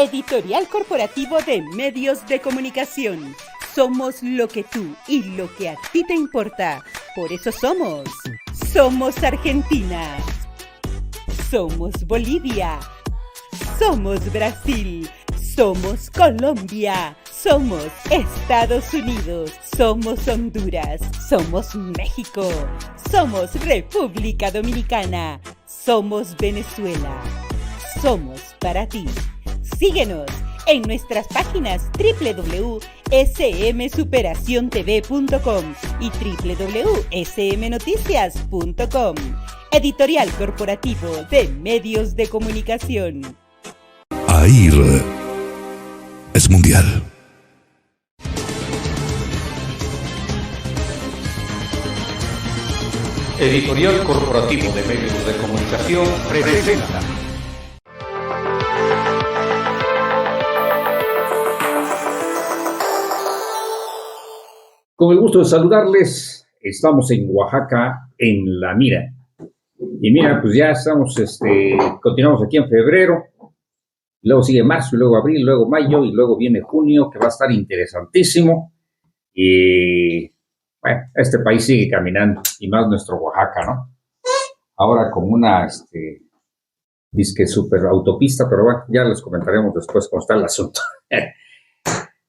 Editorial corporativo de medios de comunicación. Somos lo que tú y lo que a ti te importa. Por eso somos. Somos Argentina. Somos Bolivia. Somos Brasil. Somos Colombia. Somos Estados Unidos. Somos Honduras. Somos México. Somos República Dominicana. Somos Venezuela. Somos para ti. Síguenos en nuestras páginas www.smsuperaciontv.com y www.smnoticias.com. Editorial corporativo de medios de comunicación. AIR es mundial. Editorial corporativo de medios de comunicación presenta. Con el gusto de saludarles, estamos en Oaxaca, en La Mira. Y mira, pues ya estamos, continuamos aquí en febrero, luego sigue marzo, y luego abril, luego mayo, y luego viene junio, que va a estar interesantísimo. Y bueno, este país sigue caminando, y más nuestro Oaxaca, ¿no? Ahora con una, disque super autopista, pero bueno, ya les comentaremos después cómo está el asunto.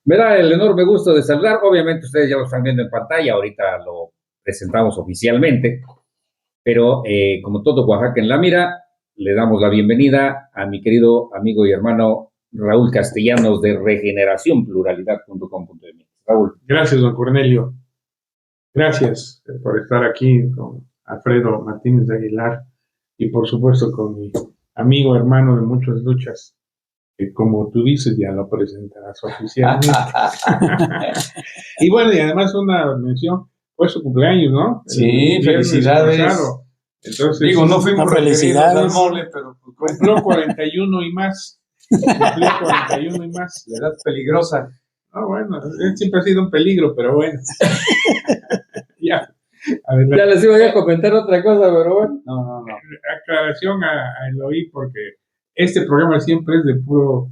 Me da el enorme gusto de saludar. Obviamente ustedes ya lo están viendo en pantalla, ahorita lo presentamos oficialmente, pero como todo Oaxaca en La Mira, le damos la bienvenida a mi querido amigo y hermano Raúl Castellanos de regeneracionpluralidad.com.mx. Raúl. Gracias, don Cornelio. Gracias por estar aquí con Alfredo Martínez de Aguilar y por supuesto con mi amigo, hermano de muchas luchas, que como tú dices ya lo presentarás oficialmente. Y bueno, y además una mención, fue su cumpleaños, ¿no? Sí, felicidades. Entonces, digo, no fuimos felicidades, mole, pero cumplió 41 y más. Cumplió 41 y más. La edad peligrosa. Ah, bueno, él siempre ha sido un peligro, pero bueno. Ya. Ya les iba a comentar otra cosa, pero bueno. No. Aclaración a Eloy, porque este programa siempre es de puro,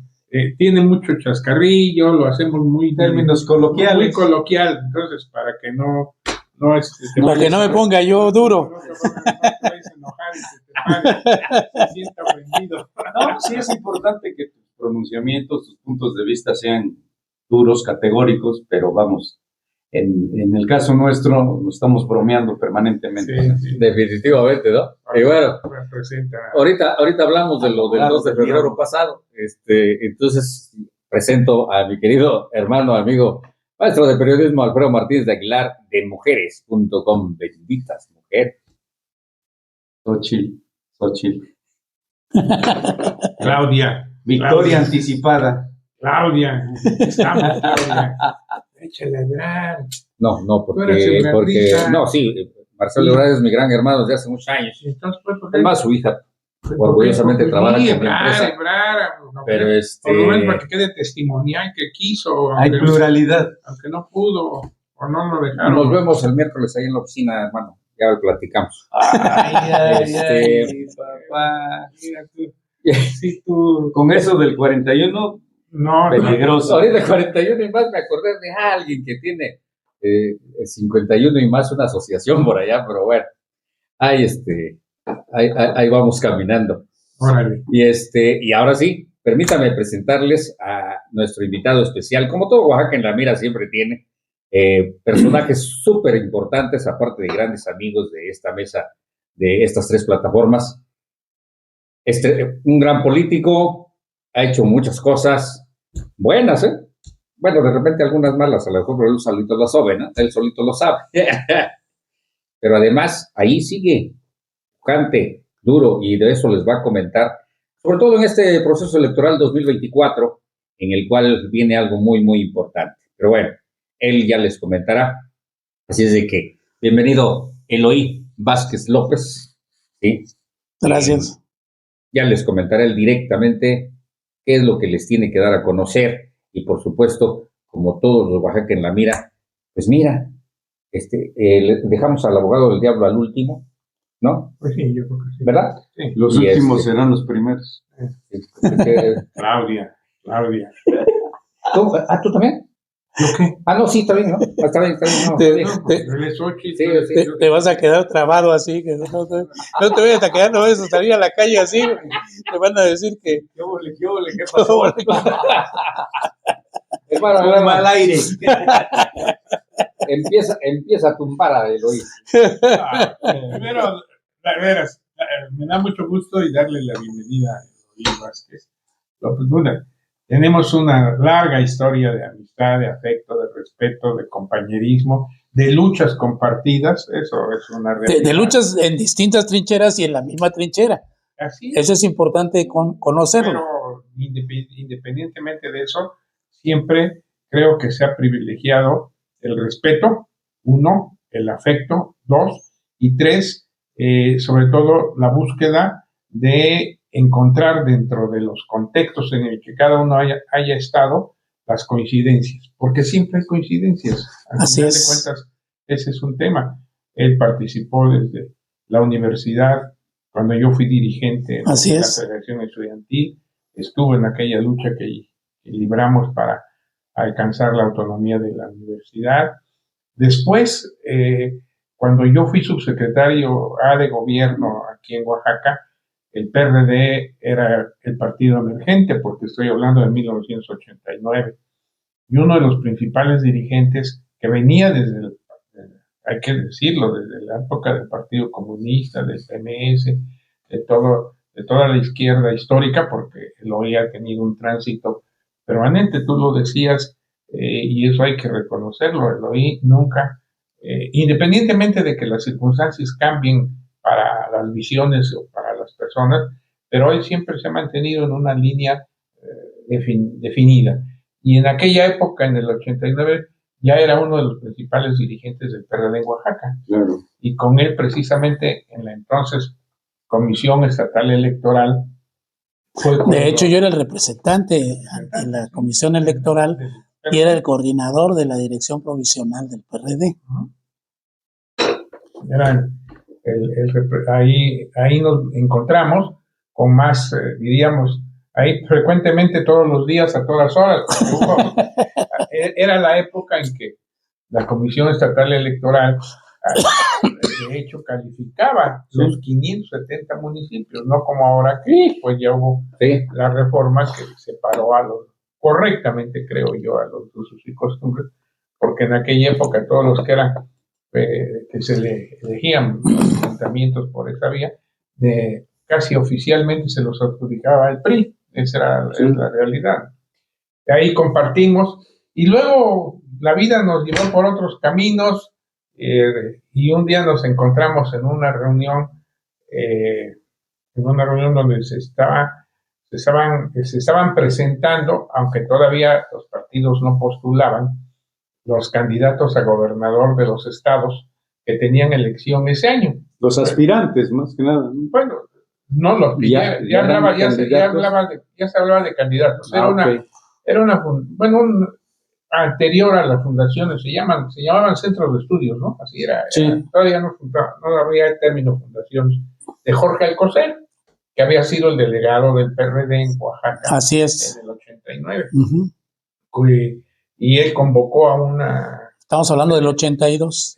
tiene mucho chascarrillo, lo hacemos muy términos coloquiales. Muy coloquial, entonces para que no para que no me ponga yo duro. No te vayas a enojar y se sienta ofendido. No, sí es importante que tus pronunciamientos, tus puntos de vista sean duros, categóricos, pero vamos, en el caso nuestro nos estamos bromeando permanentemente. Sí. Definitivamente, ¿no? Y bueno, ahorita hablamos de lo del 2 de febrero pasado. Entonces presento a mi querido hermano, amigo, maestro de periodismo Alfredo Martínez de Aguilar, de mujeres.com. Benditas mujeres. Xochitl. Claudia. Victoria anticipada. Claudia. Estamos, Claudia. Échale a Ebrard. No, porque no, sí, Marcelo Ebrard es mi gran hermano desde hace muchos años. Entonces, además, su hija orgullosamente trabaja con mi empresa. Pero por lo menos para que quede testimonial que quiso. Hay pluralidad. Aunque no pudo o no lo dejaron. Nos vemos el miércoles ahí en la oficina, hermano. Ya lo platicamos. Ay, papá. Mira tú. Sí, tú, con eso del 41, no, peligroso. Ahorita de 41 y más me acordé de alguien que tiene 51 y más, una asociación por allá, pero bueno, ahí vamos caminando. Órale. Y ahora sí, permítame presentarles a nuestro invitado especial. Como todo Oaxaca en La Mira siempre tiene personajes súper importantes, aparte de grandes amigos de esta mesa, de estas tres plataformas. Un gran político, ha hecho muchas cosas buenas, ¿eh? Bueno, de repente algunas malas, a lo mejor él solito lo sabe, ¿no? Él solito lo sabe. Pero además, ahí sigue, pujante, duro, y de eso les va a comentar, sobre todo en este proceso electoral 2024, en el cual viene algo muy, muy importante. Pero bueno, él ya les comentará. Así es de que, bienvenido, Eloy Vázquez López. ¿Sí? Gracias. Ya les comentará él directamente qué es lo que les tiene que dar a conocer. Y por supuesto, como todos los Oaxaca en La Mira, pues mira, dejamos al abogado del diablo al último, ¿no? Pues sí, yo creo que sí. ¿Verdad? Sí. Los últimos serán los primeros. Claudia. Claudia. ¿Tú también? ¿Yo qué? No, sí, está bien, ¿no? Está bien, no, Te- está bien. No, porque él es Xochitl, Sí, entonces sí. yo- Te vas a quedar trabado así, que no te vayas a quedar, no vayas a salir a la calle así, te van a decir que... ¿Qué ole, qué pasó? Hermano, Toma al aire. empieza a tumbar a Eloy. Primero, de veras, me da mucho gusto y darle la bienvenida a Eloy Vázquez López Luna. Tenemos una larga historia de amistad, de afecto, de respeto, de compañerismo, de luchas compartidas. Eso es una realidad. De luchas en distintas trincheras y en la misma trinchera. Así es. Eso es importante conocerlo. Pero independientemente de eso, siempre creo que se ha privilegiado el respeto, 1, el afecto, 2, y 3, sobre todo la búsqueda de encontrar dentro de los contextos en el que cada uno haya estado las coincidencias, porque siempre hay coincidencias. Al Así final es. de cuentas, ese es un tema. Él participó desde la universidad, cuando yo fui dirigente Así de la es. Federación Estudiantil, estuvo en aquella lucha que libramos para alcanzar la autonomía de la universidad. Después, cuando yo fui subsecretario de gobierno aquí en Oaxaca, el PRD era el partido emergente, porque estoy hablando de 1989. Y uno de los principales dirigentes que venía hay que decirlo, desde la época del Partido Comunista, del PMS, de toda la izquierda histórica, porque Eloy ha tenido un tránsito permanente, tú lo decías, y eso hay que reconocerlo. Eloy nunca, independientemente de que las circunstancias cambien para las visiones o para las personas, pero él siempre se ha mantenido en una línea definida. Y en aquella época, en el 89, ya era uno de los principales dirigentes del PRD en Oaxaca. Claro. Y con él, precisamente, en la entonces Comisión Estatal Electoral, De hecho, yo era el representante ante la comisión electoral y era el coordinador de la dirección provisional del PRD. Era ahí nos encontramos con más, diríamos, ahí frecuentemente todos los días, a todas horas. Era la época en que la Comisión Estatal Electoral, de hecho, calificaba los 570 municipios, no como ahora que pues ya hubo la reforma que separó correctamente, creo yo, a los usos y costumbres, porque en aquella época todos los que eran que se le elegían los ayuntamientos por esa vía, casi oficialmente se los adjudicaba al PRI. Esa era la realidad. De ahí compartimos, y luego la vida nos llevó por otros caminos, y un día nos encontramos en una reunión donde se estaban presentando, aunque todavía los partidos no postulaban, los candidatos a gobernador de los estados que tenían elección ese año. Los aspirantes, más que nada. Bueno, no los que ya se hablaba de candidatos. Anterior a las fundaciones, se llamaban centros de estudios, ¿no? Así era. Sí. Todavía no había el término fundaciones. De Jorge Alcocer, que había sido el delegado del PRD en Oaxaca. Así es. En el 89. Uh-huh. Y él convocó a una... Estamos hablando del 82.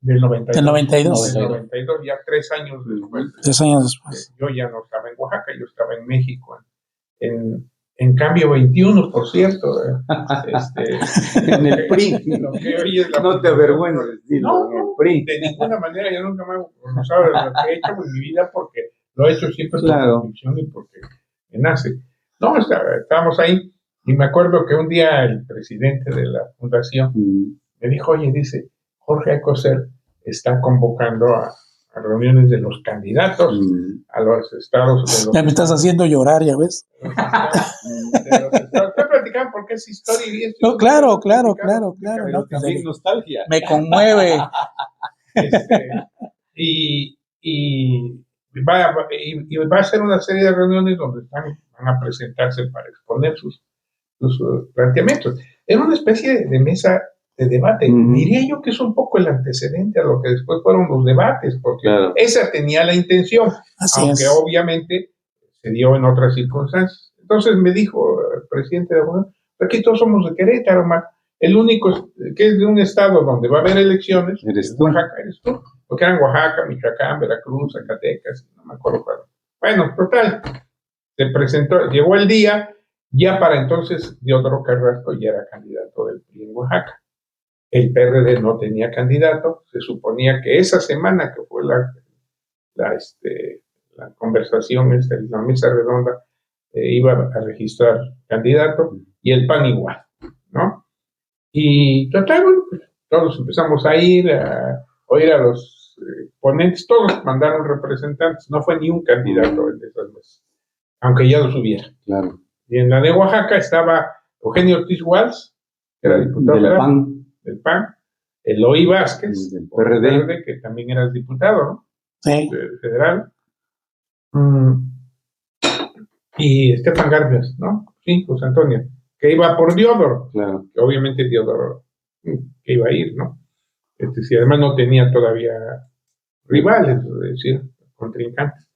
Del 92. Del 92. Del 92, ya 3 años después. 3 años después. Yo ya no estaba en Oaxaca, yo estaba en México. En cambio 21, por cierto. En el PRI. Lo que hoy es No te avergüences, no, en el PRI. de ninguna manera, yo nunca me he avergonzado de lo que he hecho en mi vida, porque lo he hecho siempre Claro. por convicción y porque me nace. No, estábamos ahí, y me acuerdo que un día el presidente de la fundación me dijo, oye, dice, Jorge Alcocer está convocando a reuniones de los candidatos a los estados. Ya me estás haciendo llorar, ya ves. Estoy platicando porque es historia y esto. No, claro. Pero ¿no? también nostalgia. Me conmueve. Y va a ser una serie de reuniones donde van a presentarse para exponer sus planteamientos. Era una especie de mesa de debate. Diría yo que es un poco el antecedente a lo que después fueron los debates, porque esa tenía la intención, Así aunque es. obviamente se dio en otras circunstancias. Entonces me dijo el presidente de Oaxaca, aquí todos somos de Querétaro, el único que es de un estado donde va a haber elecciones, Eres tú. Oaxaca, eres tú. Porque eran Oaxaca, Michoacán, Veracruz, Zacatecas, no me acuerdo cuál. Bueno, total, se presentó, llegó el día, ya para entonces Diodoro Carrasco ya era candidato del PRI en Oaxaca. El PRD no tenía candidato, se suponía que esa semana que fue la conversación, la mesa redonda, iba a registrar candidato, y el PAN igual, ¿no? Y total, bueno, pues, todos empezamos a ir a oír a los ponentes, todos mandaron representantes, no fue ni un candidato en esas mesas, aunque ya los hubiera. Claro. Y en la de Oaxaca estaba Eugenio Ortiz Walsh, que era diputado del PAN, Eloy Vázquez, del PRD, que también era diputado, ¿no? Sí. Federal. Y Estefan Garfias, ¿no? Sí, José Antonio, que iba por Diodoro. Claro. Que obviamente Diodoro que iba a ir, ¿no? Si además no tenía todavía rivales, es decir, contrincantes.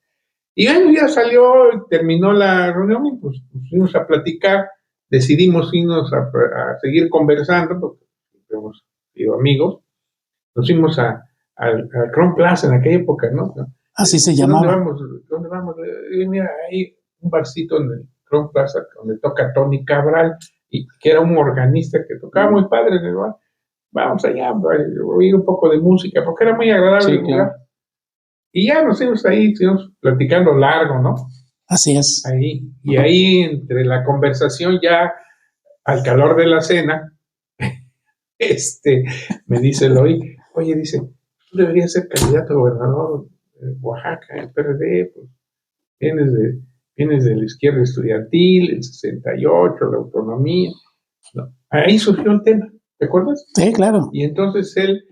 Y bueno, ya salió, terminó la reunión y pues fuimos a platicar, decidimos irnos a seguir conversando, porque hemos sido amigos, nos fuimos al Crown Plaza en aquella época, ¿no? Así se llamaba. ¿Dónde vamos? Mira, hay un barcito en el Crown Plaza donde toca Tony Cabral, y que era un organista que tocaba muy padre, ¿no? Vamos allá a oír un poco de música, porque era muy agradable. Sí, claro. Y ya nos fuimos ahí, seguimos platicando largo, ¿no? Así es. Ahí, y ahí entre la conversación ya al calor de la cena, me dice Eloy, oye, dice, tú deberías ser candidato a gobernador de Oaxaca, el PRD, pues vienes de la izquierda estudiantil, el 68, la autonomía. No, ahí surgió el tema, ¿te acuerdas? Sí, claro. Y entonces él,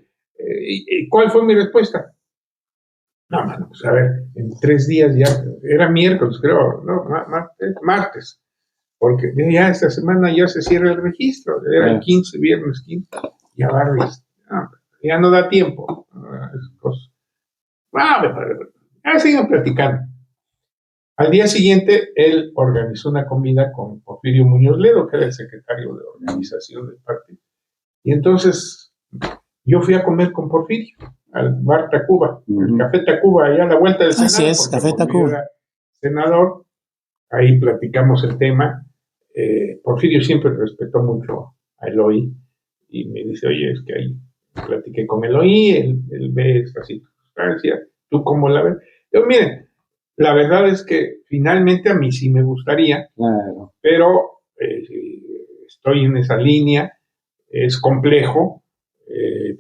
¿cuál fue mi respuesta? No, mano, pues a ver, en 3 días ya, era miércoles, creo, no, martes, porque ya esta semana ya se cierra el registro, era el 15, viernes 15, ya Barris, ya no da tiempo, esas cosas. Ya siguen platicando. Al día siguiente, él organizó una comida con Porfirio Muñoz Ledo, que era el secretario de organización del partido. Y entonces, yo fui a comer con Porfirio, al bar Tacuba, el Café Tacuba, allá a la vuelta del Senado. Así es, Café Tacuba. Era senador, ahí platicamos el tema. Porfirio siempre respetó mucho a Eloy, y me dice, oye, es que ahí platiqué con Eloy, él ve esta circunstancia, ¿tú cómo la ves? Yo, miren, la verdad es que finalmente a mí sí me gustaría, claro, pero estoy en esa línea, es complejo,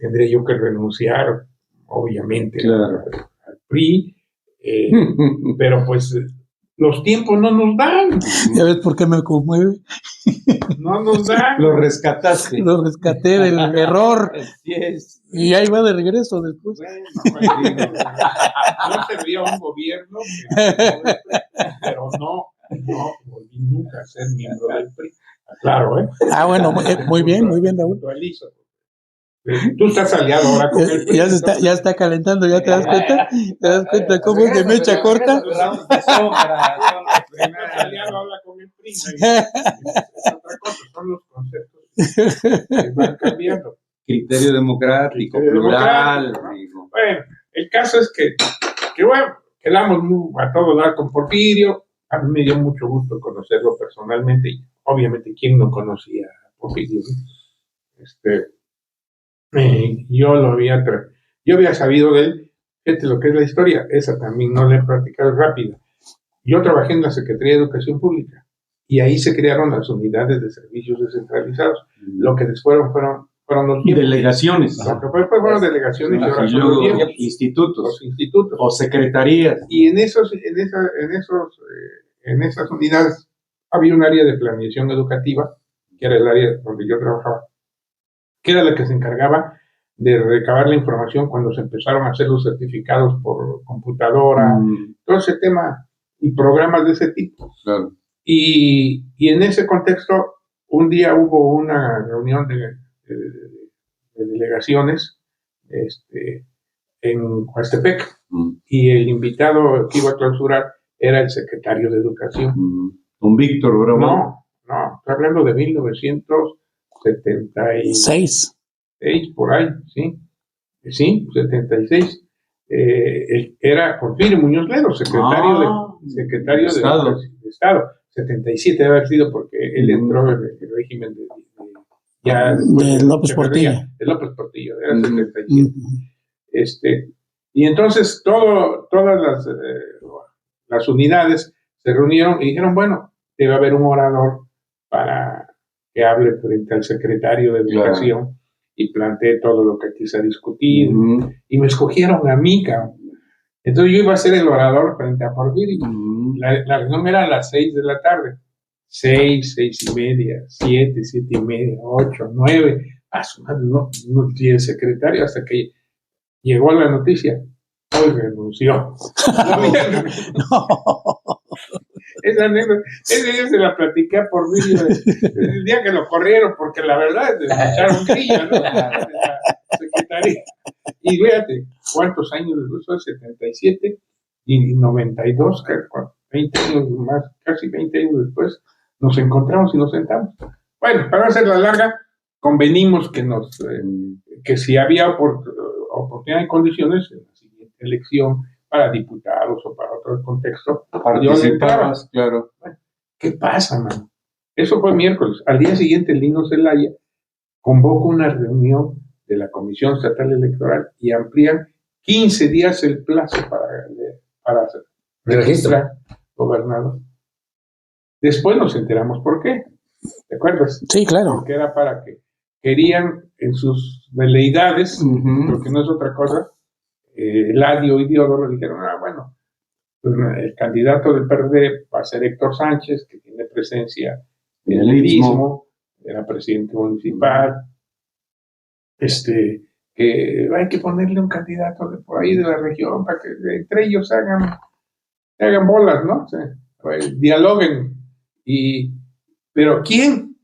tendré yo que renunciar, obviamente, claro, al PRI, pero pues los tiempos no nos dan. ¿Ya ves por qué me conmueve? No nos dan. Lo rescataste. Lo rescaté del error. Así es. Y ahí va de regreso después. Bueno, no servía un gobierno, pero no volví nunca a ser miembro del PRI. Claro, ¿eh? Bueno, muy bien, Raúl. Tú estás aliado ahora con el PRI. Ya está calentando, ¿ya te das cuenta? ¿Te das cuenta cómo es de mecha corta? Aliado ahora con el PRI. Otra cosa, son los conceptos que van cambiando. Criterio democrático, plural. ¿No? Bueno, el caso es que bueno, quedamos a todo dar con Porfirio. A mí me dio mucho gusto conocerlo personalmente, y obviamente, ¿quién no conocía a Porfirio? Yo había sabido de él. Fíjate lo que es la historia, esa también no la he practicado rápida. Yo trabajé en la Secretaría de Educación Pública, y ahí se crearon las unidades de servicios descentralizados. Lo que después fueron los delegaciones. Lo que fue fueron delegaciones, y ahora son los institutos. Los institutos. O secretarías. Y en esas unidades había un área de planeación educativa, que era el área donde yo trabajaba, que era la que se encargaba de recabar la información cuando se empezaron a hacer los certificados por computadora, todo ese tema y programas de ese tipo. Claro. Y en ese contexto, un día hubo una reunión de delegaciones en Huastepec, y el invitado que iba a clausurar era el secretario de Educación. Don Víctor Bravo. No, estoy hablando de 1976, 6. por ahí, sí. Sí, 76. Era Porfirio Muñoz Ledo, secretario de Estado. 77 debe haber sido porque él entró en el régimen de López Portillo. De López Portillo, era 77. Y entonces todas las unidades se reunieron y dijeron, bueno, debe haber un orador para que hable frente al secretario de Educación y plantee todo lo que aquí se ha discutido. Y me escogieron a mí, cabrón. Entonces yo iba a ser el orador frente a Porfirio. La reunión era a las 6 de la tarde. 6, 6:30, 7, 7:30, 8, 9. No tiene secretario hasta que llegó la noticia. Hoy renunció. Esa anécdota, ese día se la platiqué a Porfirio el día que lo corrieron, porque la verdad es que le echaron grilla, ¿no? La secretaria. Y fíjate, ¿cuántos años después? Fue 77 y 92, 20 años más, casi 20 años después, nos encontramos y nos sentamos. Bueno, para hacerla larga, convenimos que si había oportunidad y condiciones en la siguiente elección para diputados o para otro contexto, yo le entraba. Claro. Bueno, ¿qué pasa, mano? Eso fue miércoles. Al día siguiente, Lino Zelaya convoca una reunión de la Comisión Estatal Electoral y amplían 15 días el plazo para registrar gobernador. Después nos enteramos por qué. ¿Te acuerdas? Sí, claro. Porque era para que querían en sus veleidades, porque no es otra cosa, Eladio y Diodoro dijeron, bueno, pues el candidato del PRD va a ser Héctor Sánchez, que tiene presencia en el istmo, era presidente municipal, que hay que ponerle un candidato de por ahí de la región para que entre ellos hagan bolas, ¿no? Dialoguen. ¿Pero quién?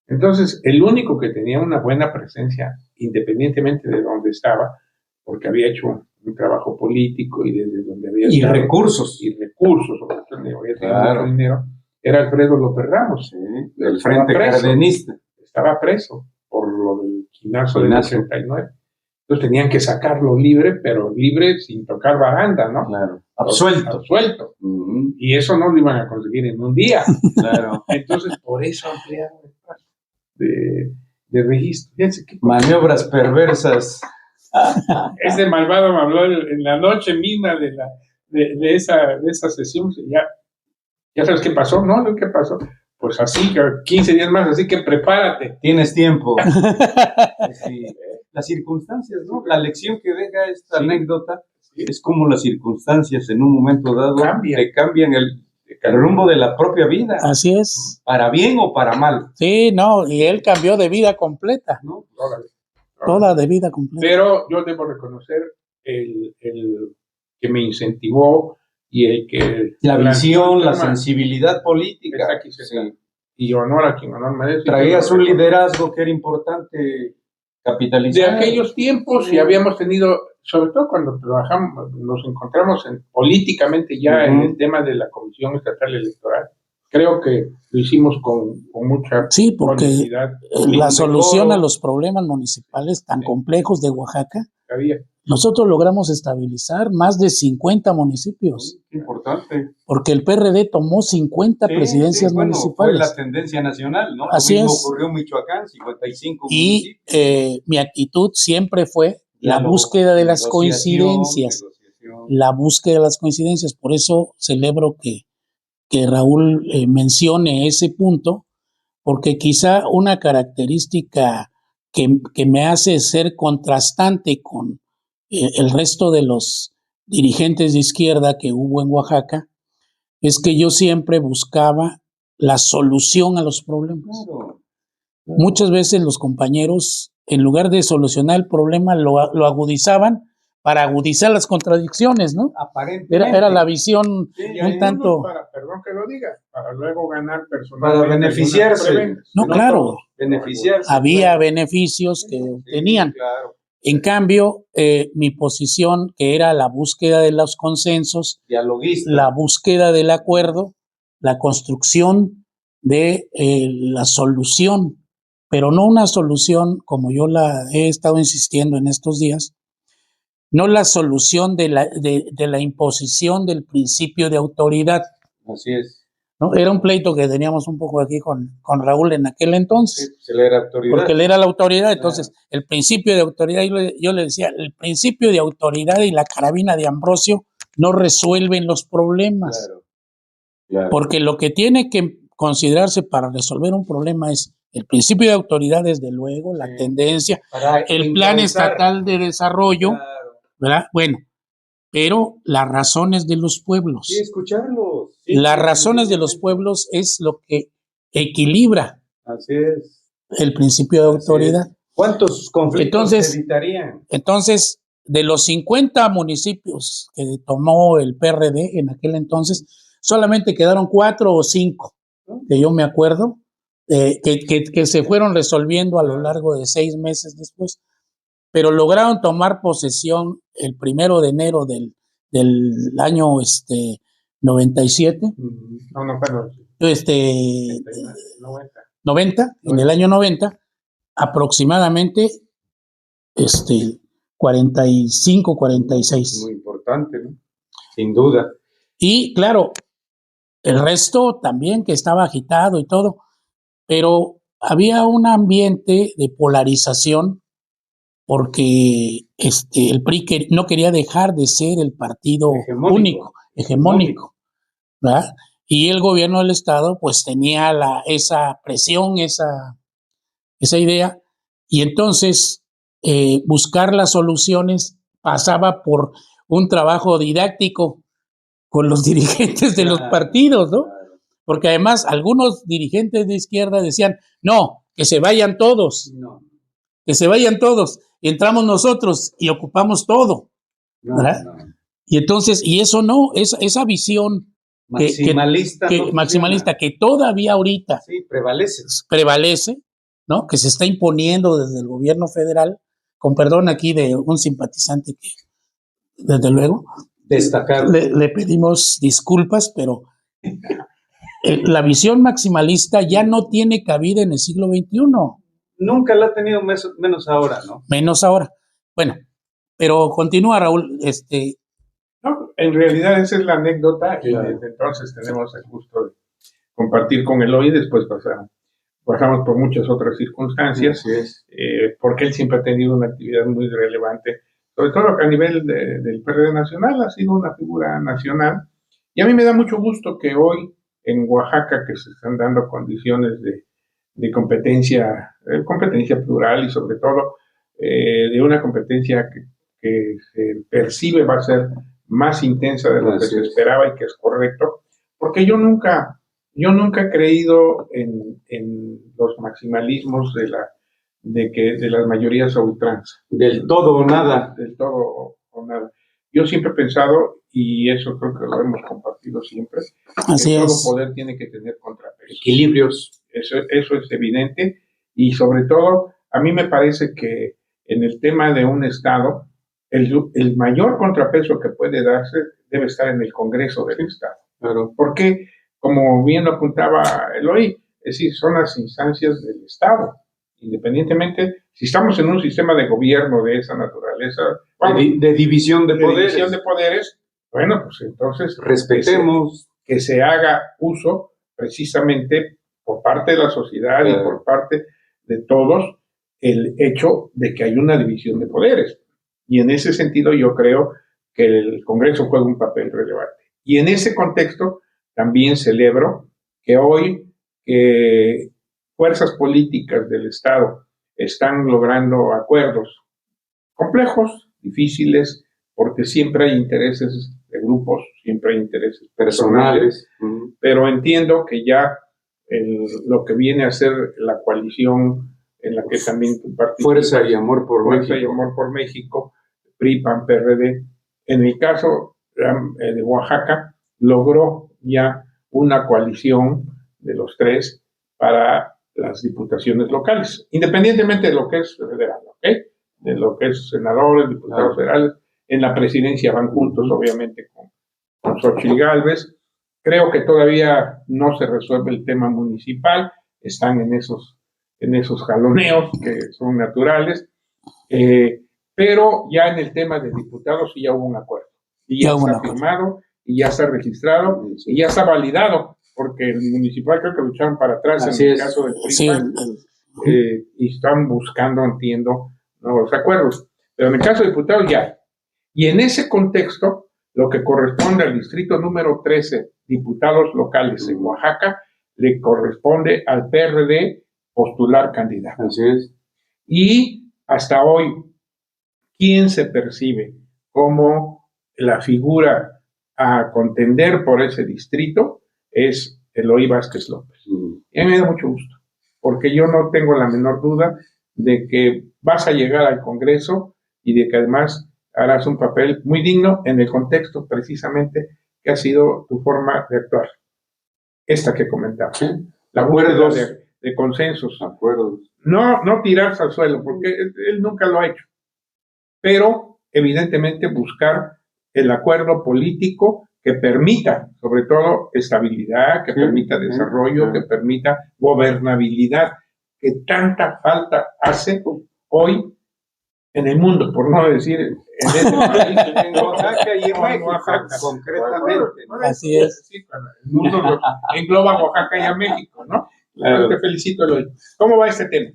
Entonces, el único que tenía una buena presencia, independientemente de dónde estaba, porque había hecho un trabajo político y desde donde había estado, recursos, sobre todo había tenido mucho dinero, era Alfredo López Ramos, del Frente Cardenista. Estaba preso por lo del quinazo del 89. Entonces tenían que sacarlo libre, pero libre sin tocar baranda, ¿no? Claro. Absuelto. Y eso no lo iban a conseguir en un día. Claro. Entonces, por eso ampliaron el plazo de registro. Maniobras perversas. Ese malvado me habló en la noche misma de esa sesión. ¿Ya sabes qué pasó? ¿No? ¿Qué pasó? Pues así, 15 días más, así que prepárate. Tienes tiempo. Sí. Las circunstancias, ¿no? La lección que deja esta anécdota es como las circunstancias en un momento dado te cambian el rumbo de la propia vida. Así es. Para bien o para mal. Sí, no, y él cambió de vida completa, ¿no? Toda de vida completa. Pero yo debo reconocer el que me incentivó y el que... La visión, la sensibilidad política. Y honor a quien honor merece. Traías un liderazgo que era importante capitalizar. De aquellos tiempos, y habíamos tenido, sobre todo cuando trabajamos, nos encontramos políticamente ya en el tema de la Comisión Estatal Electoral. Creo que lo hicimos con mucha honestidad. La solución a los problemas municipales tan complejos de Oaxaca, nosotros logramos estabilizar más de 50 municipios. Importante. Porque el PRD tomó 50 presidencias municipales. Fue la tendencia nacional, ¿no? Así lo mismo es. ocurrió en Michoacán, 55 municipios. Y mi actitud siempre fue la búsqueda de las coincidencias. La búsqueda de las coincidencias. Por eso celebro que Raúl mencione ese punto, porque quizá una característica que me hace ser contrastante con el resto de los dirigentes de izquierda que hubo en Oaxaca es que yo siempre buscaba la solución a los problemas. Claro. Muchas veces los compañeros, en lugar de solucionar el problema, lo agudizaban para agudizar las contradicciones, ¿no? Aparentemente. Era la visión un tanto... perdón que lo diga, para luego ganar personalmente. Para beneficiarse. No, claro. Beneficiarse. Había beneficios que obtenían. Claro. En cambio, mi posición, que era la búsqueda de los consensos, dialoguista, la búsqueda del acuerdo, la construcción de la solución, pero no una solución como yo la he estado insistiendo en estos días, no la solución de la imposición del principio de autoridad. Así es. ¿No? Era un pleito que teníamos un poco aquí con Raúl en aquel entonces. Sí, él era autoridad. Porque él era la autoridad, entonces el principio de autoridad, yo le decía, el principio de autoridad y la carabina de Ambrosio no resuelven los problemas. Claro. Porque lo que tiene que considerarse para resolver un problema es el principio de autoridad, desde luego, la tendencia, el plan estatal de desarrollo, ¿verdad? Bueno, pero las razones de los pueblos. Sí, escucharlos. Sí, las razones de los pueblos es lo que equilibra. Así es. El principio de autoridad. ¿Cuántos conflictos se evitarían? Entonces, de los 50 municipios que tomó el PRD en aquel entonces, solamente quedaron 4 o 5, que yo me acuerdo, que se fueron resolviendo a lo largo de 6 meses después, pero lograron tomar posesión el 1 de enero del año 97. No, perdón. 90, en el año 90, aproximadamente 45, 46. Muy importante, ¿no? Sin duda. Y claro, el resto también que estaba agitado y todo, pero había un ambiente de polarización porque el PRI no quería dejar de ser el partido hegemónico, ¿verdad? Y el gobierno del estado pues tenía esa presión, esa idea, y entonces buscar las soluciones pasaba por un trabajo didáctico con los dirigentes de los partidos, ¿no? Porque además algunos dirigentes de izquierda decían, no, que se vayan todos, que se vayan todos, entramos nosotros y ocupamos todo, ¿verdad? Y entonces, y eso no, esa visión maximalista que todavía ahorita prevalece, ¿no? Que se está imponiendo desde el gobierno federal, con perdón aquí de un simpatizante que, desde luego, destacar. Le pedimos disculpas, pero la visión maximalista ya no tiene cabida en el siglo XXI. Nunca la ha tenido, menos ahora, ¿no? Menos ahora. Bueno, pero continúa, Raúl. No, en realidad esa es la anécdota y desde entonces tenemos el gusto de compartir con él hoy. Después pasamos por muchas otras circunstancias, porque él siempre ha tenido una actividad muy relevante, sobre todo a nivel del PRD nacional, ha sido una figura nacional. Y a mí me da mucho gusto que hoy en Oaxaca, que se están dando condiciones de competencia plural y sobre todo de una competencia que se percibe va a ser más intensa de lo que se esperaba y que es correcto, porque yo nunca he creído en los maximalismos de las mayorías a ultranza. Del todo o nada. Del todo o nada. Yo siempre he pensado, y eso creo que lo hemos compartido siempre, Así que todo es. poder tiene que tener contrapesos. Equilibrios. Eso es evidente, y sobre todo, a mí me parece que en el tema de un Estado, el mayor contrapeso que puede darse debe estar en el Congreso del Estado. Claro. Porque, como bien lo apuntaba Eloy, es decir, son las instancias del Estado. Independientemente, si estamos en un sistema de gobierno de esa naturaleza, de división de poderes, bueno, pues entonces respetemos que se haga uso precisamente por parte de la sociedad y por parte de todos el hecho de que hay una división de poderes. Y en ese sentido yo creo que el Congreso juega un papel relevante. Y en ese contexto también celebro que hoy fuerzas políticas del Estado están logrando acuerdos complejos, difíciles, porque siempre hay intereses de grupos, siempre hay intereses personales, pero entiendo que ya lo que viene a ser la coalición en la que también participa Fuerza y Amor por México, PRI, PAN, PRD, en el caso de Oaxaca, logró ya una coalición de los tres para las diputaciones locales, independientemente de lo que es federal, ¿ok? De lo que es senadores, diputados federales. En la presidencia van juntos, obviamente, con Xochitl Gálvez. Creo que todavía no se resuelve el tema municipal, están en esos jaloneos que son naturales, pero ya en el tema de diputados sí ya hubo un acuerdo, y ya está firmado, y ya está registrado, y ya está validado, porque el municipal creo que lo echaron para atrás en el caso del PRI, y están buscando, entiendo, nuevos acuerdos. Pero en el caso de diputados ya hay. Y en ese contexto, lo que corresponde al distrito número 13, diputados locales en Oaxaca, le corresponde al PRD postular candidato. Así es. Y hasta hoy, ¿quién se percibe como la figura a contender por ese distrito? Es Eloy Vázquez López. Y a mí me da mucho gusto, porque yo no tengo la menor duda de que vas a llegar al Congreso y de que además harás un papel muy digno en el contexto precisamente que ha sido tu forma de actuar. Esta que comentaba. Sí. La búsqueda de consensos. Acuerdos. No tirarse al suelo, porque él nunca lo ha hecho. Pero, evidentemente, buscar el acuerdo político que permita, sobre todo, estabilidad, que permita desarrollo, que permita gobernabilidad, que tanta falta hace hoy en el mundo, por no decir en este país, en Oaxaca y en México, concretamente. Así es. Sí, el mundo engloba a Oaxaca y a México, ¿no? Claro. Te felicito, Eloy. ¿Cómo va este tema?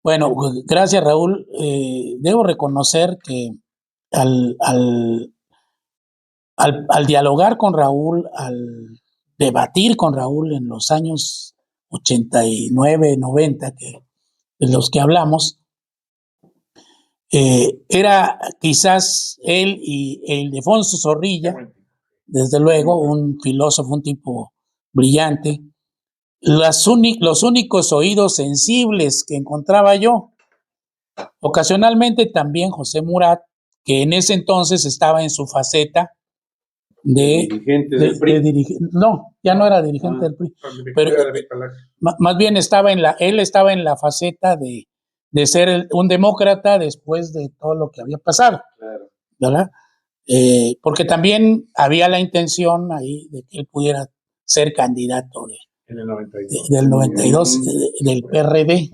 Bueno, gracias, Raúl. Debo reconocer que al dialogar con Raúl, al debatir con Raúl en los años 89, 90, de los que hablamos, era quizás él y Ildefonso Zorrilla, desde luego, un filósofo, un tipo brillante, los únicos oídos sensibles que encontraba yo. Ocasionalmente también José Murat, que en ese entonces estaba en su faceta de dirigente del PRI. No, ya no era dirigente del PRI, pero más bien él estaba en la faceta de ser un demócrata después de todo lo que había pasado, ¿verdad? Porque también había la intención ahí de que él pudiera ser candidato del 92 del PRD.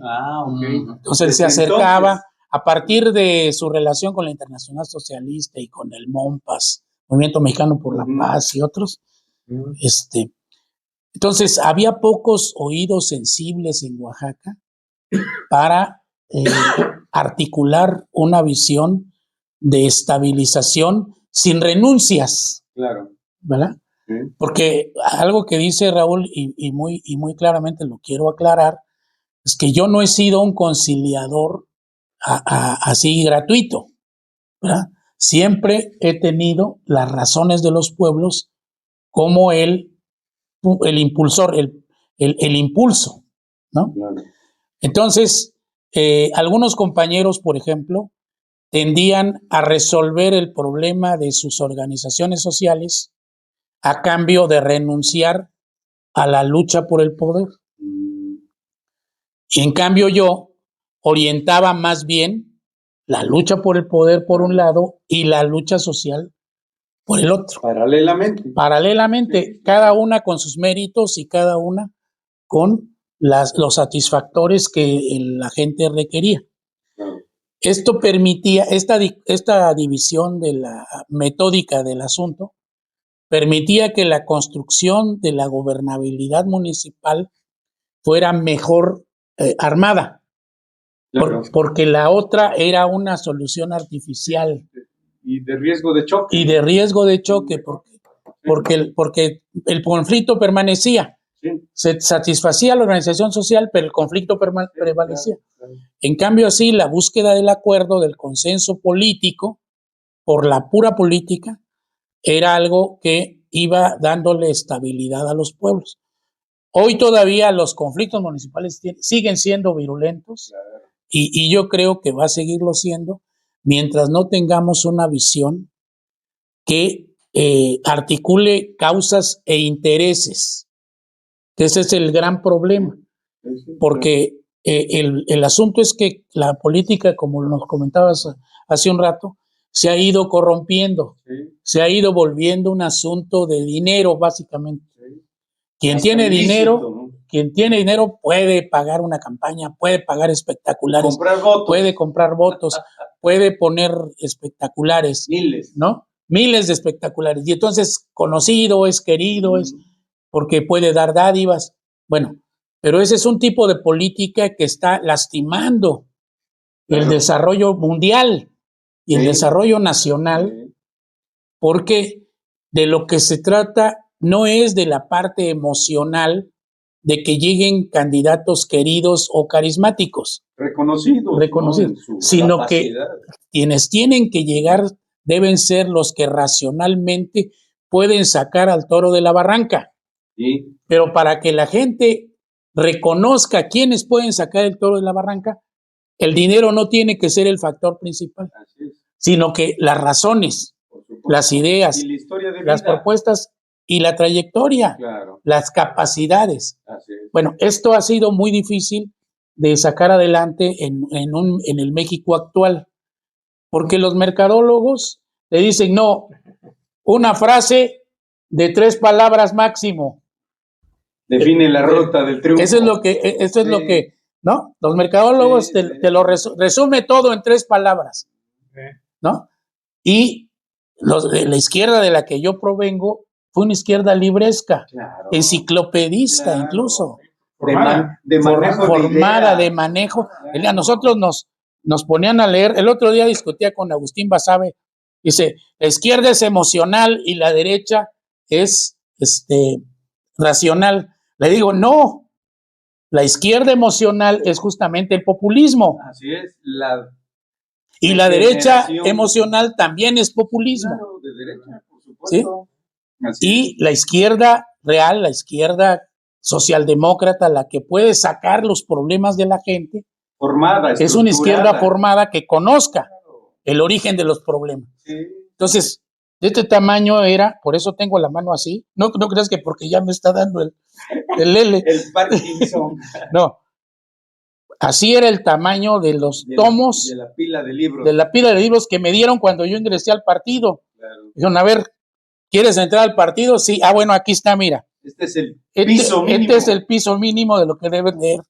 Entonces él se acercaba a partir de su relación con la Internacional Socialista y con el MOMPAS, Movimiento Mexicano por la Paz y otros. Entonces había pocos oídos sensibles en Oaxaca para articular una visión de estabilización sin renuncias. Claro. ¿Verdad? Sí. Porque algo que dice Raúl, y muy claramente lo quiero aclarar, es que yo no he sido un conciliador así gratuito, ¿verdad? Siempre he tenido las razones de los pueblos como el impulsor, el impulso, ¿no? Claro. Entonces, algunos compañeros, por ejemplo, tendían a resolver el problema de sus organizaciones sociales a cambio de renunciar a la lucha por el poder. Y en cambio yo orientaba más bien la lucha por el poder por un lado y la lucha social por el otro. Paralelamente, cada una con sus méritos y cada una con los satisfactores que la gente requería. Esto permitía, esta división de la metódica del asunto, permitía que la construcción de la gobernabilidad municipal fuera mejor armada, porque la otra era una solución artificial. Y de riesgo de choque. Y de riesgo de choque, porque el conflicto permanecía. Sí. Se satisfacía la organización social, pero el conflicto prevalecía. Claro. En cambio, así, la búsqueda del acuerdo, del consenso político, por la pura política, era algo que iba dándole estabilidad a los pueblos. Hoy todavía los conflictos municipales siguen siendo virulentos, claro. y yo creo que va a seguirlo siendo mientras no tengamos una visión que articule causas e intereses. Ese es el gran problema, porque el asunto es que la política, como nos comentabas hace un rato, se ha ido corrompiendo, Sí, se ha ido volviendo un asunto de dinero, básicamente. sí. Quien Hasta tiene ilícito, dinero, ¿no? quien tiene dinero puede pagar una campaña, puede pagar espectaculares, Comprar votos. puede comprar votos, puede poner espectaculares, Miles. ¿no? Miles de espectaculares. Y entonces conocido, es querido, es porque puede dar dádivas. Bueno, pero ese es un tipo de política que está lastimando el desarrollo mundial y el desarrollo nacional, porque de lo que se trata no es de la parte emocional de que lleguen candidatos queridos o carismáticos, Reconocidos, reconocidos, ¿no? En su sino que capacidad. quienes tienen que llegar deben ser los que racionalmente pueden sacar al toro de la barranca. Sí. Pero para que la gente reconozca quiénes pueden sacar el toro de la barranca, el dinero no tiene que ser el factor principal, Así es, sino que las razones, por supuesto. las ideas, Y la historia de las vida. propuestas y la trayectoria, Claro, las capacidades. así es. Bueno, esto ha sido muy difícil de sacar adelante en el México actual, porque los mercadólogos le dicen, no, una frase de 3 palabras máximo. Define la ruta del triunfo. Eso es lo que, ¿no? Los mercadólogos te lo resume todo en 3 palabras, ¿no? Y de la izquierda de la que yo provengo fue una izquierda libresca, Claro, enciclopedista, claro. incluso. Formada De manejo. A nosotros nos ponían a leer. El otro día discutía con Agustín Basabe. Dice, la izquierda es emocional y la derecha es racional. Le digo, no. La izquierda emocional es justamente el populismo. Así es. Y la derecha emocional también es populismo. Claro, de derecha, por supuesto. ¿Sí? Y la izquierda real, la izquierda socialdemócrata, la que puede sacar los problemas de la gente, formada, es una izquierda formada que conozca el origen de los problemas. Sí. Entonces, de este tamaño era, por eso tengo la mano así. No creas que porque ya me está dando el L. El Parkinson. No. Así era el tamaño de los tomos. De la pila de libros. De la pila de libros que me dieron cuando yo ingresé al partido. Claro. Dijeron, a ver, ¿quieres entrar al partido? Sí. Ah, bueno, aquí está, mira. Este es el piso mínimo. Este es el piso mínimo de lo que debes leer.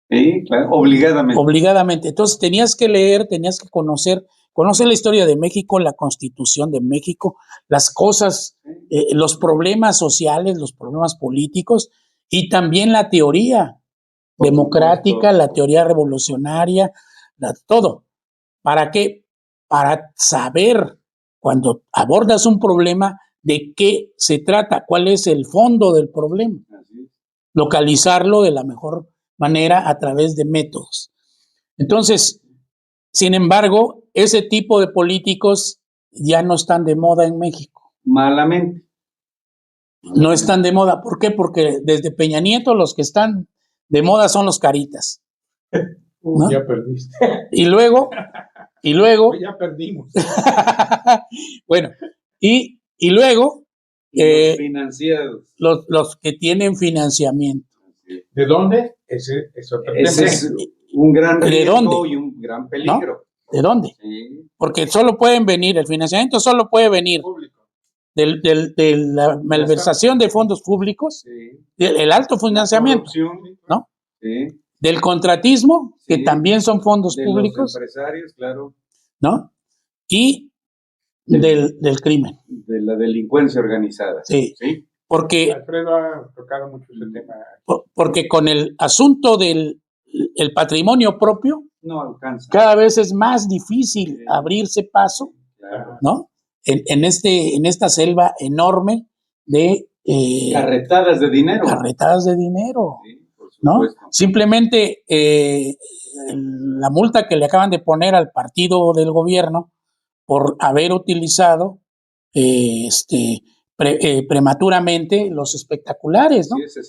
Sí, claro, obligadamente. Obligadamente. Entonces tenías que leer, tenías que conocer la historia de México, la Constitución de México, las cosas, los problemas sociales, los problemas políticos y también la teoría democrática, la teoría revolucionaria, todo. ¿Para qué? Para saber cuando abordas un problema de qué se trata, cuál es el fondo del problema. Localizarlo de la mejor manera a través de métodos. Entonces, sin embargo, ese tipo de políticos ya no están de moda en México. Malamente. No están de moda. ¿Por qué? Porque desde Peña Nieto los que están de moda son los caritas. ¿No? Ya perdiste. Y luego. Ya perdimos. Bueno, y luego. Los financiados. Los que tienen financiamiento. ¿De dónde? Ese es otro tema. Es un gran riesgo ¿De y un gran peligro. ¿No? ¿De dónde? Sí. Porque solo pueden venir, el financiamiento solo puede venir de la malversación de fondos públicos, Sí. el alto financiamiento, ¿no? Sí. Del contratismo, Sí. que también son fondos De públicos, los empresarios, claro. ¿no? Y del crimen. De la delincuencia organizada. Sí. ¿Sí? Porque, Alfredo ha tocado mucho ese tema. porque con el asunto del el patrimonio propio, No alcanza. cada vez es más difícil abrirse paso, Claro. ¿no? En esta selva enorme de Carretadas de dinero. Carretadas de dinero, Sí, por ¿no? supuesto. Simplemente la multa que le acaban de poner al partido del gobierno por haber utilizado prematuramente los espectaculares, ¿no? Sí,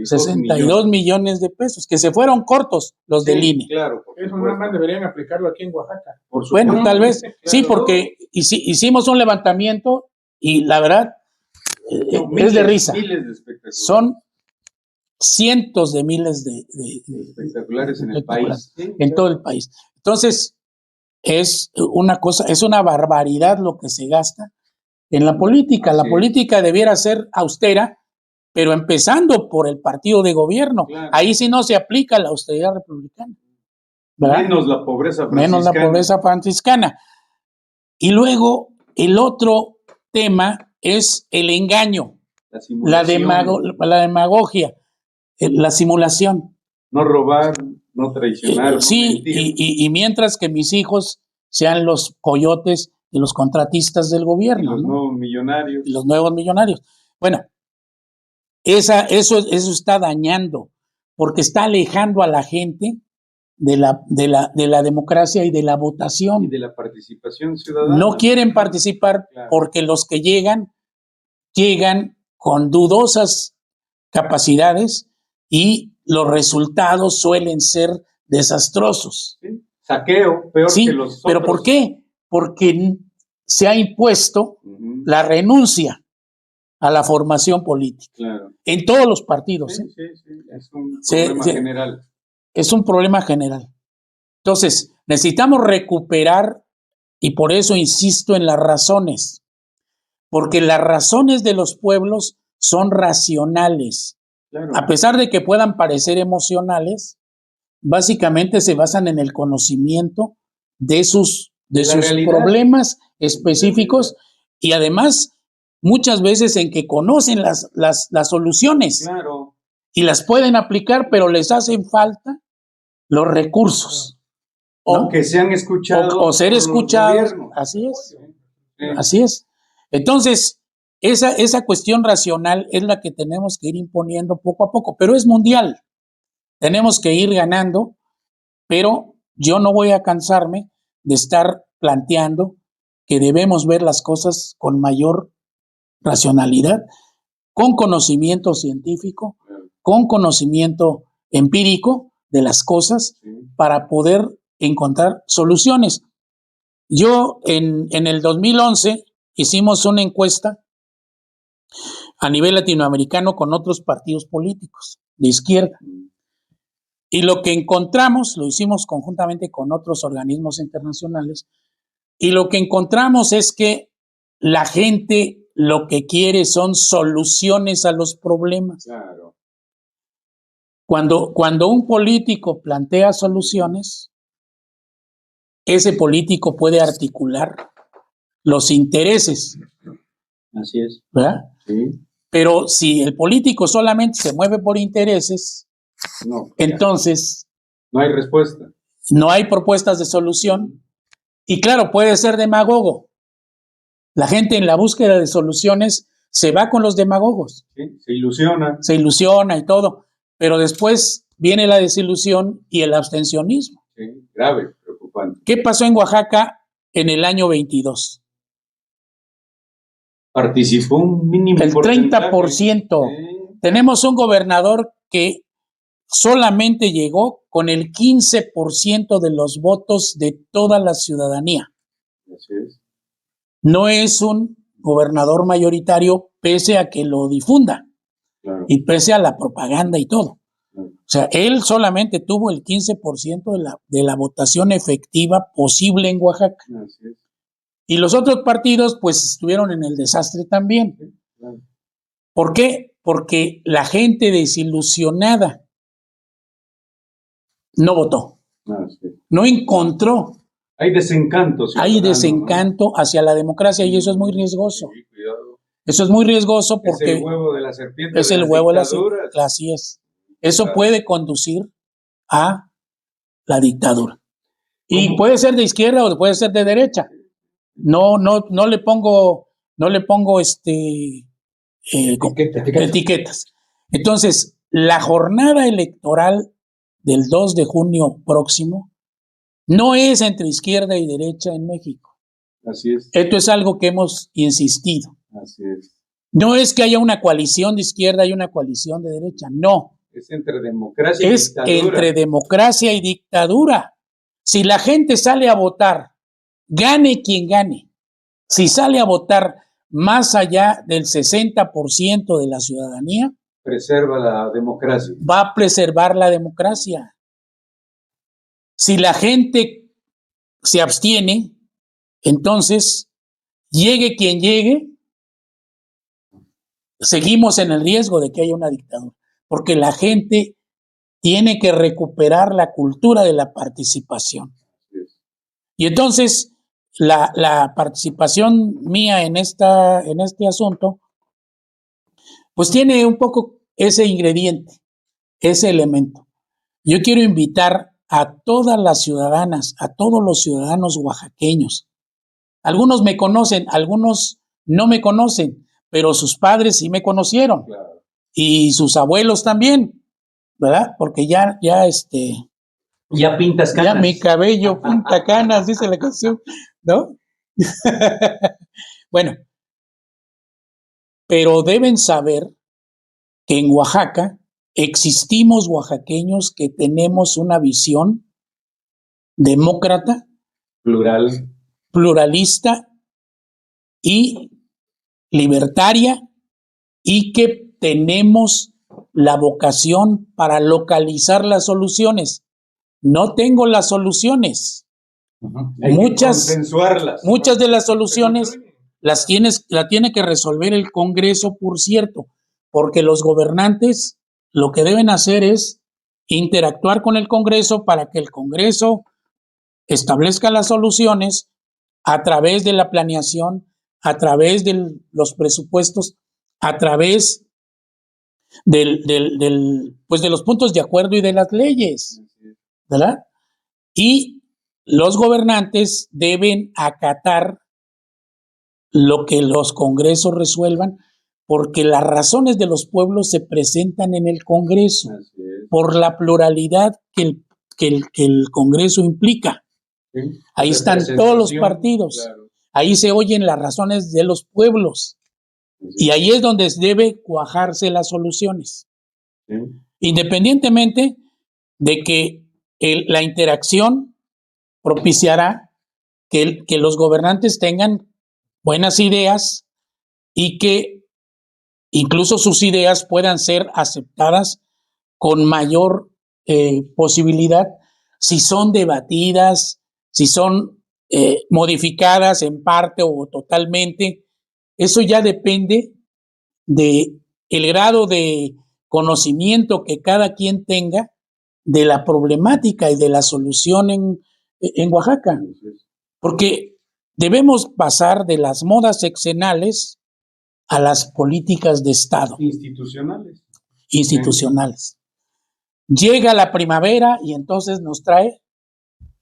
62 millones de pesos, que se fueron cortos los del INE. Claro, Eso nada más deberían aplicarlo aquí en Oaxaca. por supuesto. Bueno, tal vez, Claro. sí, porque hicimos un levantamiento y la verdad No, es de risa. Miles de espectaculares. Son cientos de miles de espectaculares en el espectaculares país. Sí, en todo el país. Entonces, es una cosa, es una barbaridad lo que se gasta en la política. La política debiera ser austera, pero empezando por el partido de gobierno. Claro. Ahí sí no se aplica la austeridad republicana, ¿verdad? Menos la pobreza franciscana. Menos la pobreza franciscana. Y luego el otro tema es el engaño, la demagogia, la simulación. No robar, no traicionar. Sí, y mientras que mis hijos sean los coyotes de los contratistas del gobierno. Y los nuevos millonarios. Y los nuevos millonarios. Bueno, eso está dañando, porque está alejando a la gente de la democracia y de la votación. Y de la participación ciudadana. No quieren participar, claro, porque los que llegan con dudosas capacidades y los resultados suelen ser desastrosos. Sí. Saqueo, peor que los otros. ¿Pero por qué? Porque se ha impuesto la renuncia a la formación política. Claro. En todos los partidos. Sí, sí. Es un problema general. Es un problema general. Entonces, necesitamos recuperar, y por eso insisto en las razones, porque las razones de los pueblos son racionales. Claro. A pesar de que puedan parecer emocionales, básicamente se basan en el conocimiento de sus problemas específicos y además muchas veces en que conocen las soluciones. Claro. Y las pueden aplicar, pero les hacen falta los recursos. O que sean escuchados. O ser escuchados. Así es. Sí. Así es. Entonces, esa cuestión racional es la que tenemos que ir imponiendo poco a poco, pero es mundial. Tenemos que ir ganando, pero yo no voy a cansarme de estar planteando que debemos ver las cosas con mayor racionalidad, con conocimiento científico, con conocimiento empírico de las cosas, para poder encontrar soluciones. Yo en el 2011 hicimos una encuesta a nivel latinoamericano con otros partidos políticos de izquierda. Y lo que encontramos, lo hicimos conjuntamente con otros organismos internacionales, y lo que encontramos es que la gente lo que quiere son soluciones a los problemas. Claro. Cuando un político plantea soluciones, ese político puede articular los intereses. Así es. ¿Verdad? Sí. Pero si el político solamente se mueve por intereses, entonces no hay respuesta. No hay propuestas de solución. Y claro, puede ser demagogo. La gente en la búsqueda de soluciones se va con los demagogos. Sí, se ilusiona. Se ilusiona y todo. Pero después viene la desilusión y el abstencionismo. Sí, grave, preocupante. ¿Qué pasó en Oaxaca en el año 22? Participó un mínimo el 30%. Sí. Tenemos un gobernador que solamente llegó con el 15% de los votos de toda la ciudadanía. Así es. No es un gobernador mayoritario pese a que lo difunda. Claro. Y pese a la propaganda y todo. Claro. O sea, él solamente tuvo el 15% de la votación efectiva posible en Oaxaca. Así es. Y los otros partidos pues estuvieron en el desastre también. Sí, claro. ¿Por qué? Porque la gente desilusionada no votó. Sí. No encontró. Hay desencanto. Hay desencanto, ¿no?, hacia la democracia, y eso es muy riesgoso. Sí, cuidado. Eso es muy riesgoso porque es el huevo de la serpiente. Es el huevo de la serpiente. Así es. Eso puede conducir a la dictadura. ¿Cómo? Y puede ser de izquierda o puede ser de derecha. No le pongo etiquetas. Entonces, la jornada electoral del 2 de junio próximo no es entre izquierda y derecha en México. Así es. Esto es algo que hemos insistido. Así es. No es que haya una coalición de izquierda y una coalición de derecha, no. Es entre democracia y dictadura. Es entre democracia y dictadura. Si la gente sale a votar, gane quien gane, si sale a votar más allá del 60% de la ciudadanía, preserva la democracia. Va a preservar la democracia. Si la gente se abstiene, entonces, llegue quien llegue, seguimos en el riesgo de que haya una dictadura, porque la gente tiene que recuperar la cultura de la participación. Y entonces, la participación mía en este asunto, pues tiene un poco ese ingrediente, ese elemento. Yo quiero invitar a todas las ciudadanas, a todos los ciudadanos oaxaqueños. Algunos me conocen, algunos no me conocen, pero sus padres sí me conocieron. Claro. Y sus abuelos también, ¿verdad? Porque ya pintas canas. ya mi cabello pinta canas, dice la canción, ¿no? Bueno, pero deben saber que en Oaxaca existimos oaxaqueños que tenemos una visión demócrata, pluralista y libertaria, y que tenemos la vocación para localizar las soluciones. No tengo las soluciones. Muchas de las soluciones la tiene que resolver el Congreso, por cierto, porque los gobernantes lo que deben hacer es interactuar con el Congreso para que el Congreso establezca las soluciones a través de la planeación, a través de los presupuestos, a través pues de los puntos de acuerdo y de las leyes, ¿verdad? Y los gobernantes deben acatar lo que los congresos resuelvan, porque las razones de los pueblos se presentan en el Congreso por la pluralidad que el Congreso implica. Sí. Ahí están todos los partidos. Claro. Ahí se oyen las razones de los pueblos. Sí. Y ahí es donde debe cuajarse las soluciones. Sí. Independientemente de que la interacción propiciará que los gobernantes tengan buenas ideas y que incluso sus ideas puedan ser aceptadas con mayor posibilidad si son debatidas, si son modificadas en parte o totalmente. Eso ya depende de el grado de conocimiento que cada quien tenga de la problemática y de la solución en Oaxaca. Porque debemos pasar de las modas sexenales a las políticas de Estado. Institucionales. Llega la primavera y entonces nos trae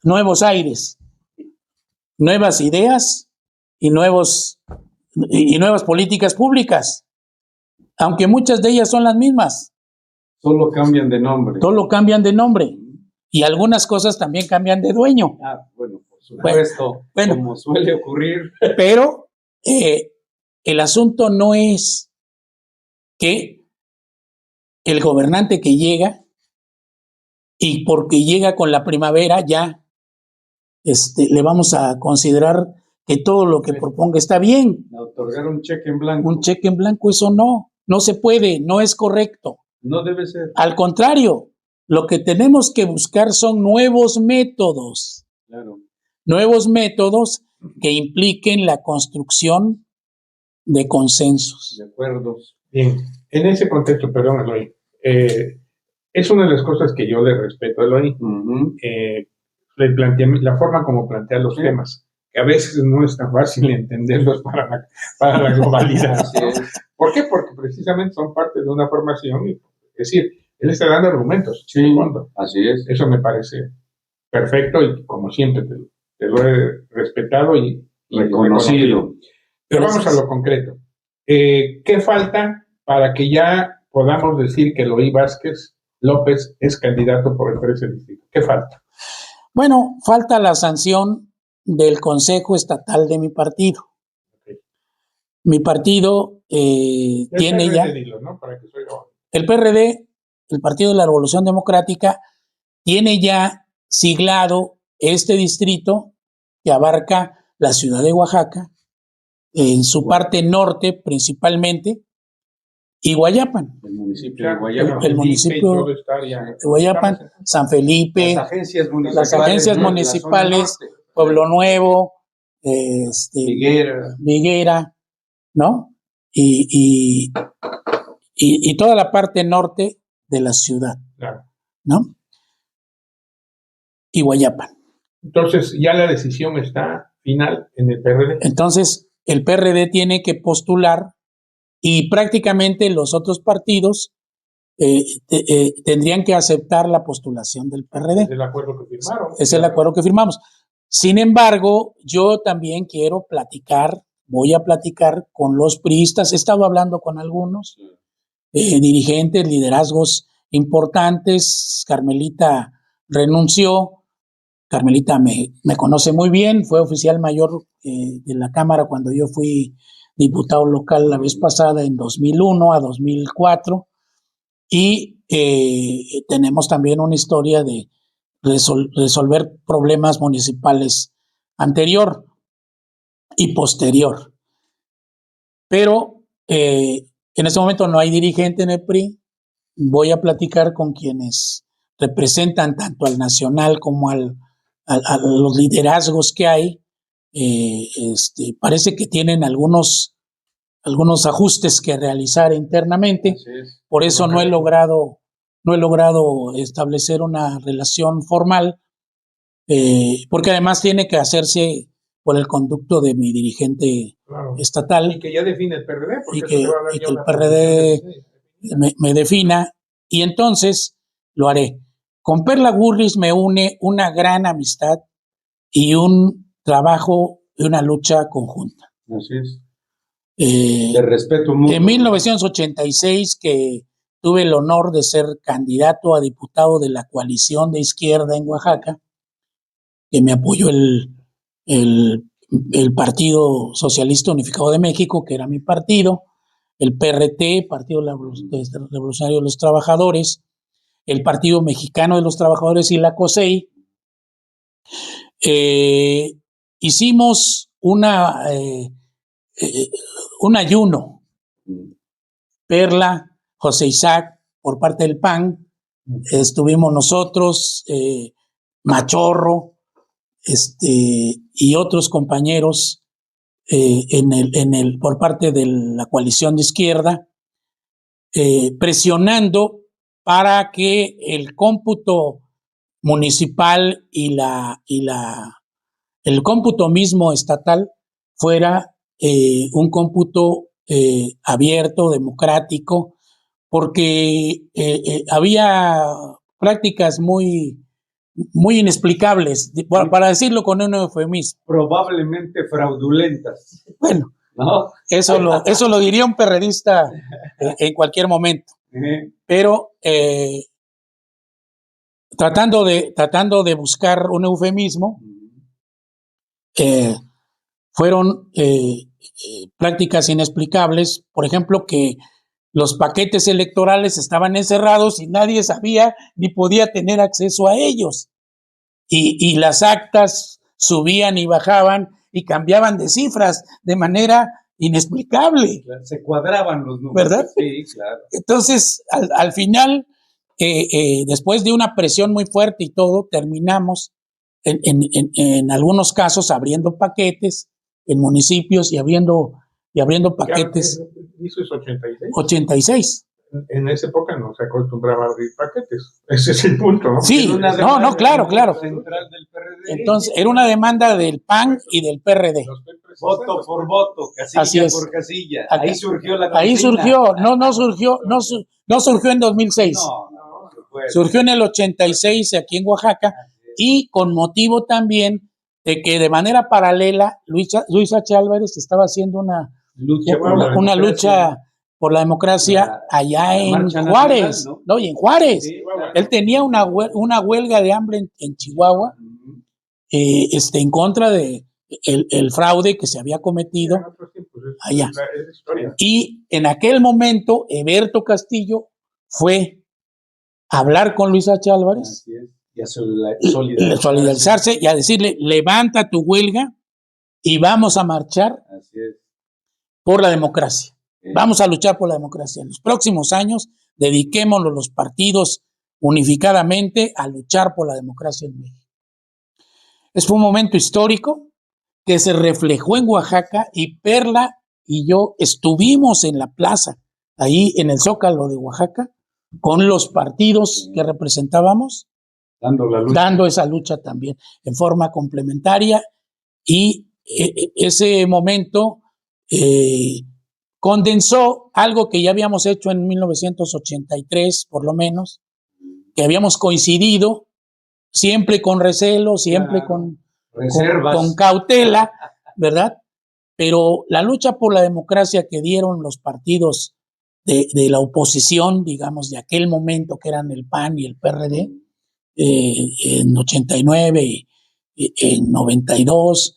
nuevos aires, nuevas ideas y nuevas políticas públicas, aunque muchas de ellas son las mismas. Solo cambian de nombre. Y algunas cosas también cambian de dueño. Bueno, por supuesto, como suele ocurrir. Pero el asunto no es que el gobernante que llega y porque llega con la primavera ya le vamos a considerar que todo lo que proponga está bien. Otorgar un cheque en blanco. Un cheque en blanco, eso no se puede, no es correcto. No debe ser. Al contrario, lo que tenemos que buscar son nuevos métodos. Claro. Nuevos métodos que impliquen la construcción de consensos. De acuerdos. Bien, en ese contexto, perdón, Eloy, es una de las cosas que yo le respeto a Eloy, la forma como plantea los temas, que a veces no es tan fácil entenderlos para la globalidad, ¿no? ¿Por qué? Porque precisamente son parte de una formación, es decir, él está dando argumentos. Sí, así es. Eso me parece perfecto y como siempre te lo he respetado y reconocido. Pero vamos a lo concreto. ¿Qué falta para que ya podamos decir que Eloy Vázquez López es candidato por el 13 distrito? ¿Qué falta? Bueno, falta la sanción del Consejo Estatal de mi partido. Okay. Mi partido tiene PRD, ya... dilo, ¿no? Para que soy yo. El PRD, el Partido de la Revolución Democrática, tiene ya siglado este distrito que abarca la ciudad de Oaxaca, en su parte norte principalmente, y Guayapan. El municipio de Guayapan. El municipio de Guayapan, San Felipe, las agencias municipales, Pueblo Nuevo, Viguera, ¿no? Y toda la parte norte de la ciudad, Claro. ¿no? Y Guayapan. Entonces, ya la decisión está final en el PRD. Entonces, el PRD tiene que postular y prácticamente los otros partidos tendrían que aceptar la postulación del PRD. Es el acuerdo que firmaron. Es el acuerdo que firmamos. Sin embargo, yo también quiero voy a platicar con los priistas. He estado hablando con algunos dirigentes, liderazgos importantes. Carmelita renunció. Carmelita me conoce muy bien, fue oficial mayor de la Cámara cuando yo fui diputado local la vez pasada en 2001 a 2004 y tenemos también una historia de resolver problemas municipales anterior y posterior. Pero en este momento no hay dirigente en el PRI. Voy a platicar con quienes representan tanto al nacional como a los liderazgos que hay. Parece que tienen algunos ajustes que realizar internamente. Por eso no he logrado establecer una relación formal, porque además tiene que hacerse por el conducto de mi dirigente estatal. Y que ya define el PRD. Y que el PRD me defina, y entonces lo haré. Con Perla Gurris me une una gran amistad y un trabajo y una lucha conjunta. Así es. De respeto mutuo. En 1986, que tuve el honor de ser candidato a diputado de la coalición de izquierda en Oaxaca, que me apoyó el Partido Socialista Unificado de México, que era mi partido, el PRT, Partido Revolucionario de los Trabajadores, el Partido Mexicano de los Trabajadores y la COSEI. Hicimos un ayuno. Perla, José Isaac, por parte del PAN, estuvimos nosotros, Machorro, y otros compañeros por parte de la coalición de izquierda, presionando para que el cómputo municipal y el cómputo mismo estatal fuera un cómputo abierto, democrático, porque había prácticas muy inexplicables, para decirlo con un eufemismo. Probablemente fraudulentas. Bueno, ¿no? Eso lo diría un perredista en cualquier momento. Pero tratando de buscar un eufemismo, fueron prácticas inexplicables. Por ejemplo, que los paquetes electorales estaban encerrados y nadie sabía ni podía tener acceso a ellos. Y las actas subían y bajaban y cambiaban de cifras de manera inexplicable. Se cuadraban los números. ¿Verdad? Sí, claro. Entonces, al final, después de una presión muy fuerte y todo, terminamos en algunos casos abriendo paquetes en municipios y abriendo paquetes. ¿Eso es 86? 86. En esa época no se acostumbraba a abrir paquetes. Ese es el punto, ¿no? Sí, no, claro. Central del PRD. Entonces, era una demanda del PAN y del PRD. Voto por voto, casilla por casilla. Ahí surgió la consigna. Ahí surgió, no surgió en 2006. No, surgió en el 86 aquí en Oaxaca, y con motivo también de que de manera paralela Luis H. Álvarez estaba haciendo una lucha por la democracia allá en Juárez, nacional, ¿no? Y en Juárez. Sí, él tenía una huelga de hambre en Chihuahua, en contra de el fraude que se había cometido allá. Y en aquel momento, Eberto Castillo fue a hablar con Luis H. Álvarez, y a solidarizarse y a decirle: levanta tu huelga y vamos a marchar por la democracia. Vamos a luchar por la democracia. En los próximos años, dediquémonos los partidos unificadamente a luchar por la democracia en México. fue un momento histórico que se reflejó en Oaxaca, y Perla y yo estuvimos en la plaza, ahí en el Zócalo de Oaxaca, con los partidos que representábamos, dando esa lucha también en forma complementaria, y ese momento condensó algo que ya habíamos hecho en 1983, por lo menos, que habíamos coincidido, siempre con recelo, siempre con cautela, ¿verdad? Pero la lucha por la democracia que dieron los partidos de la oposición, digamos, de aquel momento, que eran el PAN y el PRD, en 89 y en 92,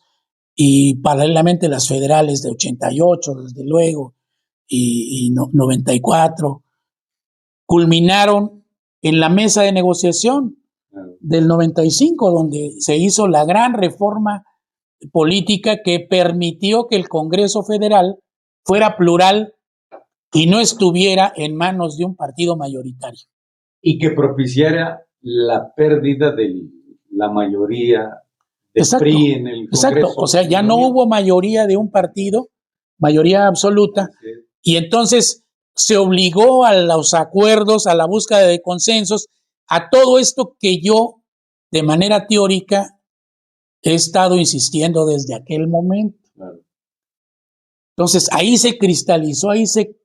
y paralelamente las federales de 88, desde luego, y 94, culminaron en la mesa de negociación del 95, donde se hizo la gran reforma política que permitió que el Congreso Federal fuera plural y no estuviera en manos de un partido mayoritario. Y que propiciara la pérdida de la mayoría del PRI en el Congreso. Exacto, o sea, ya no hubo mayoría de un partido, mayoría absoluta, y entonces se obligó a los acuerdos, a la búsqueda de consensos, a todo esto que yo, de manera teórica, he estado insistiendo desde aquel momento. Claro. Entonces, ahí se cristalizó, ahí se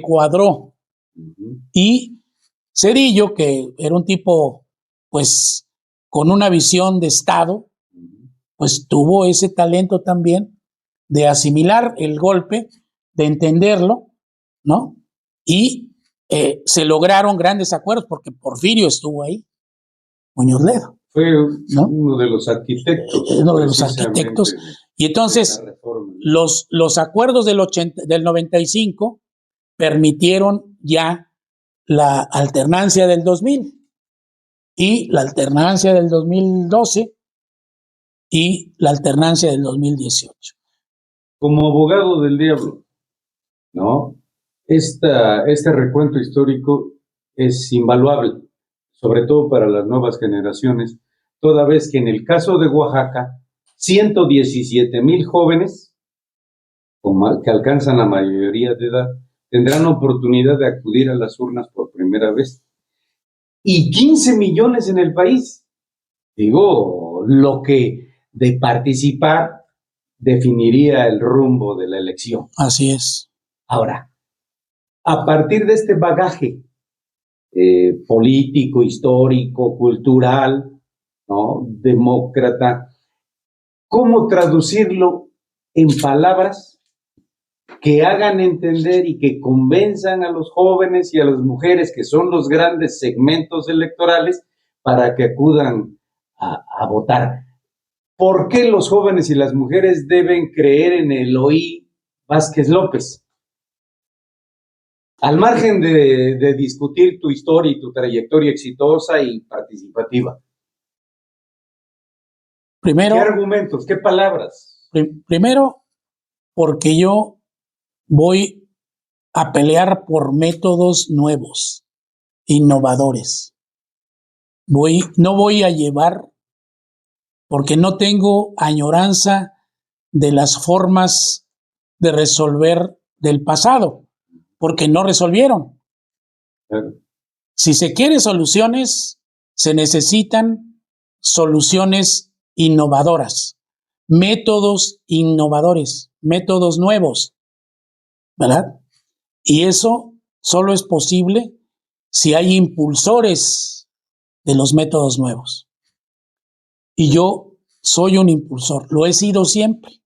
cuadró. Uh-huh. Y Zedillo, que era un tipo, pues, con una visión de Estado, pues tuvo ese talento también de asimilar el golpe, de entenderlo, ¿no? Y se lograron grandes acuerdos, porque Porfirio estuvo ahí, Muñoz Ledo. Fue, ¿no?, uno de los arquitectos. Uno de los arquitectos. Y entonces, los acuerdos del 95 permitieron ya la alternancia del 2000 y la alternancia del 2012 y la alternancia del 2018. Como abogado del diablo, ¿no? Este recuento histórico es invaluable, sobre todo para las nuevas generaciones, toda vez que en el caso de Oaxaca, 117,000 jóvenes que alcanzan la mayoría de edad tendrán oportunidad de acudir a las urnas por primera vez. Y 15 millones en el país. Digo, lo que de participar definiría el rumbo de la elección. Así es. Ahora, a partir de este bagaje político, histórico, cultural, ¿no?, demócrata, ¿cómo traducirlo en palabras que hagan entender y que convenzan a los jóvenes y a las mujeres, que son los grandes segmentos electorales, para que acudan a votar? ¿Por qué los jóvenes y las mujeres deben creer en Eloy Vázquez López? Al margen de discutir tu historia y tu trayectoria exitosa y participativa. Primero, ¿qué argumentos, qué palabras? Primero, porque yo voy a pelear por métodos nuevos, innovadores. No voy a llevar, porque no tengo añoranza de las formas de resolver del pasado, porque no resolvieron. Si se quiere soluciones, se necesitan soluciones innovadoras, métodos innovadores, métodos nuevos, ¿verdad? Y eso solo es posible si hay impulsores de los métodos nuevos. Y yo soy un impulsor, lo he sido siempre,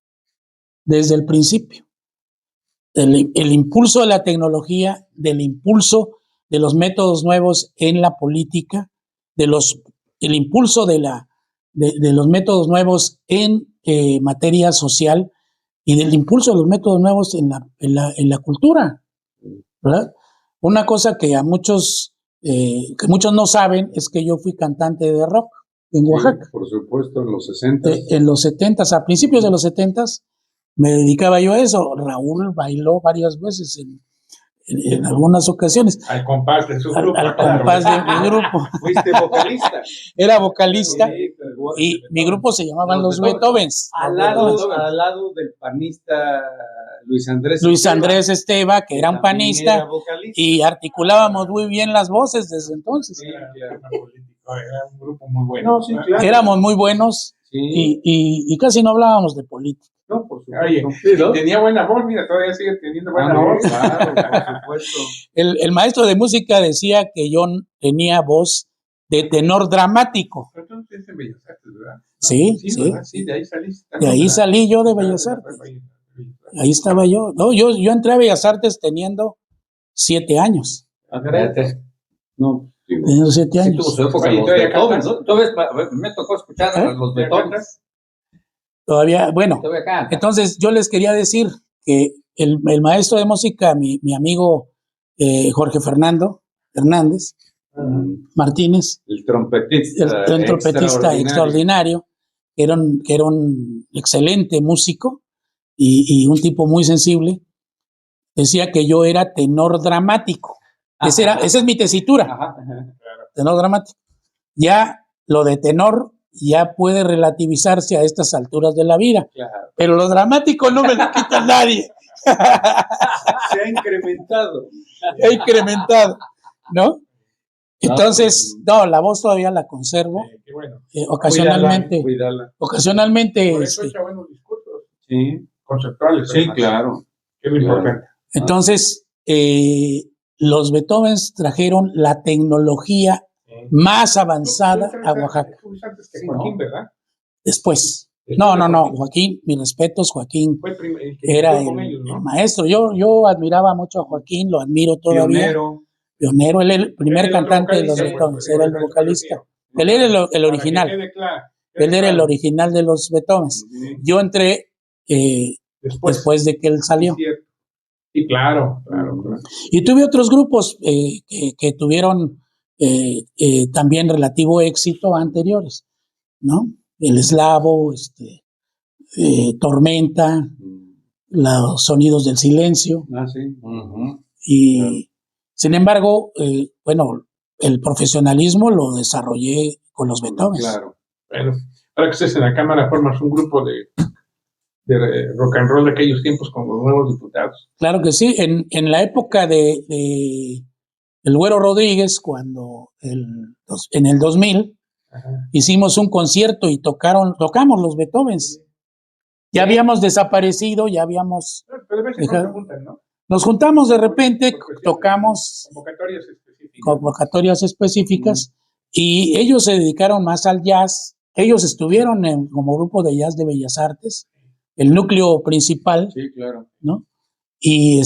desde el principio. El impulso de la tecnología, del impulso de los métodos nuevos en la política, el impulso de los métodos nuevos en materia social y del impulso de los métodos nuevos en la cultura, ¿verdad? Una cosa que muchos no saben es que yo fui cantante de rock en Oaxaca. Sí, por supuesto, en los 60. En los 70, a principios de los 70, me dedicaba yo a eso. Raúl bailó varias veces en algunas ocasiones. Al compás de su grupo. Al compás de mi grupo. Fuiste vocalista. Era vocalista. Sí, Y mi grupo se llamaban los Beethovens. Al lado del panista Luis Andrés Esteva, que era un panista, era vocalista. y articulábamos muy bien las voces desde entonces. Sí, era un grupo muy bueno. No, sí, claro. Éramos muy buenos y casi no hablábamos de política. No, por supuesto. Oye, Sí, ¿no? tenía buena voz, mira, todavía sigue teniendo buena voz. Claro, por supuesto. El maestro de música decía que yo tenía voz de tenor dramático. Pero tú tienes en Bellas Artes, ¿verdad? Sí, ¿verdad? Sí, de ahí saliste. De ahí salí yo de Bellas Artes. Ahí estaba yo. No, yo entré a Bellas Artes teniendo 7 años. No, digo, Teniendo 7 Sí, años. tuvo su época Oye, los todavía Beethovens, cantas. ¿no? Todavía me tocó escuchar a los Beethovens. Todavía, bueno. Todavía canta. Entonces, yo les quería decir que el maestro de música, mi amigo Jorge Fernando Hernández Martínez, el trompetista, el trompetista extraordinario, que era un excelente músico y un tipo muy sensible, decía que yo era tenor dramático. Esa es mi tesitura, Ajá. tenor dramático. Ya lo de tenor ya puede relativizarse a estas alturas de la vida, Claro. pero lo dramático no me lo quita nadie. Se ha incrementado. He incrementado, ¿no? Entonces, no, la voz todavía la conservo. Qué bueno. Ocasionalmente, Cuídala. ocasionalmente, Por eso echa buenos discursos Sí, conceptuales. sí, además, claro. que es lo Claro. importante. entonces, los Beethovens trajeron la tecnología más avanzada a Oaxaca. Tú antes que Joaquín, ¿verdad? Después. No, Joaquín, mis respetos, Joaquín Fue el que era estuvo con ellos, el ¿no? maestro. Yo admiraba mucho a Joaquín, lo admiro todavía. Pionero, él era el primer Él era el cantante de los vocalista, Beethovens, pues, era el vocalista. Él era el Para original, que quede claro. él era el original de los Beethovens. Yo entré después de que él salió. Sí, claro. Y tuve otros grupos que tuvieron también relativo éxito anteriores, ¿no? El Eslavo, Tormenta, los Sonidos del Silencio. Sí. Y sin embargo, bueno, el profesionalismo lo desarrollé con los Beethovens. Claro. Bueno, ahora que estés en la Cámara, formas un grupo de rock and roll de aquellos tiempos con los nuevos diputados. Claro que sí. En la época de el Güero Rodríguez, cuando en el 2000, hicimos un concierto y tocamos los Beethovens. Ya habíamos desaparecido, ya habíamos... Pero de vez en cuando se juntan, ¿no? Nos juntamos de repente, tocamos convocatorias específicas. Y ellos se dedicaron más al jazz. Ellos estuvieron como grupo de jazz de Bellas Artes, el núcleo principal, Sí, claro. ¿no? Y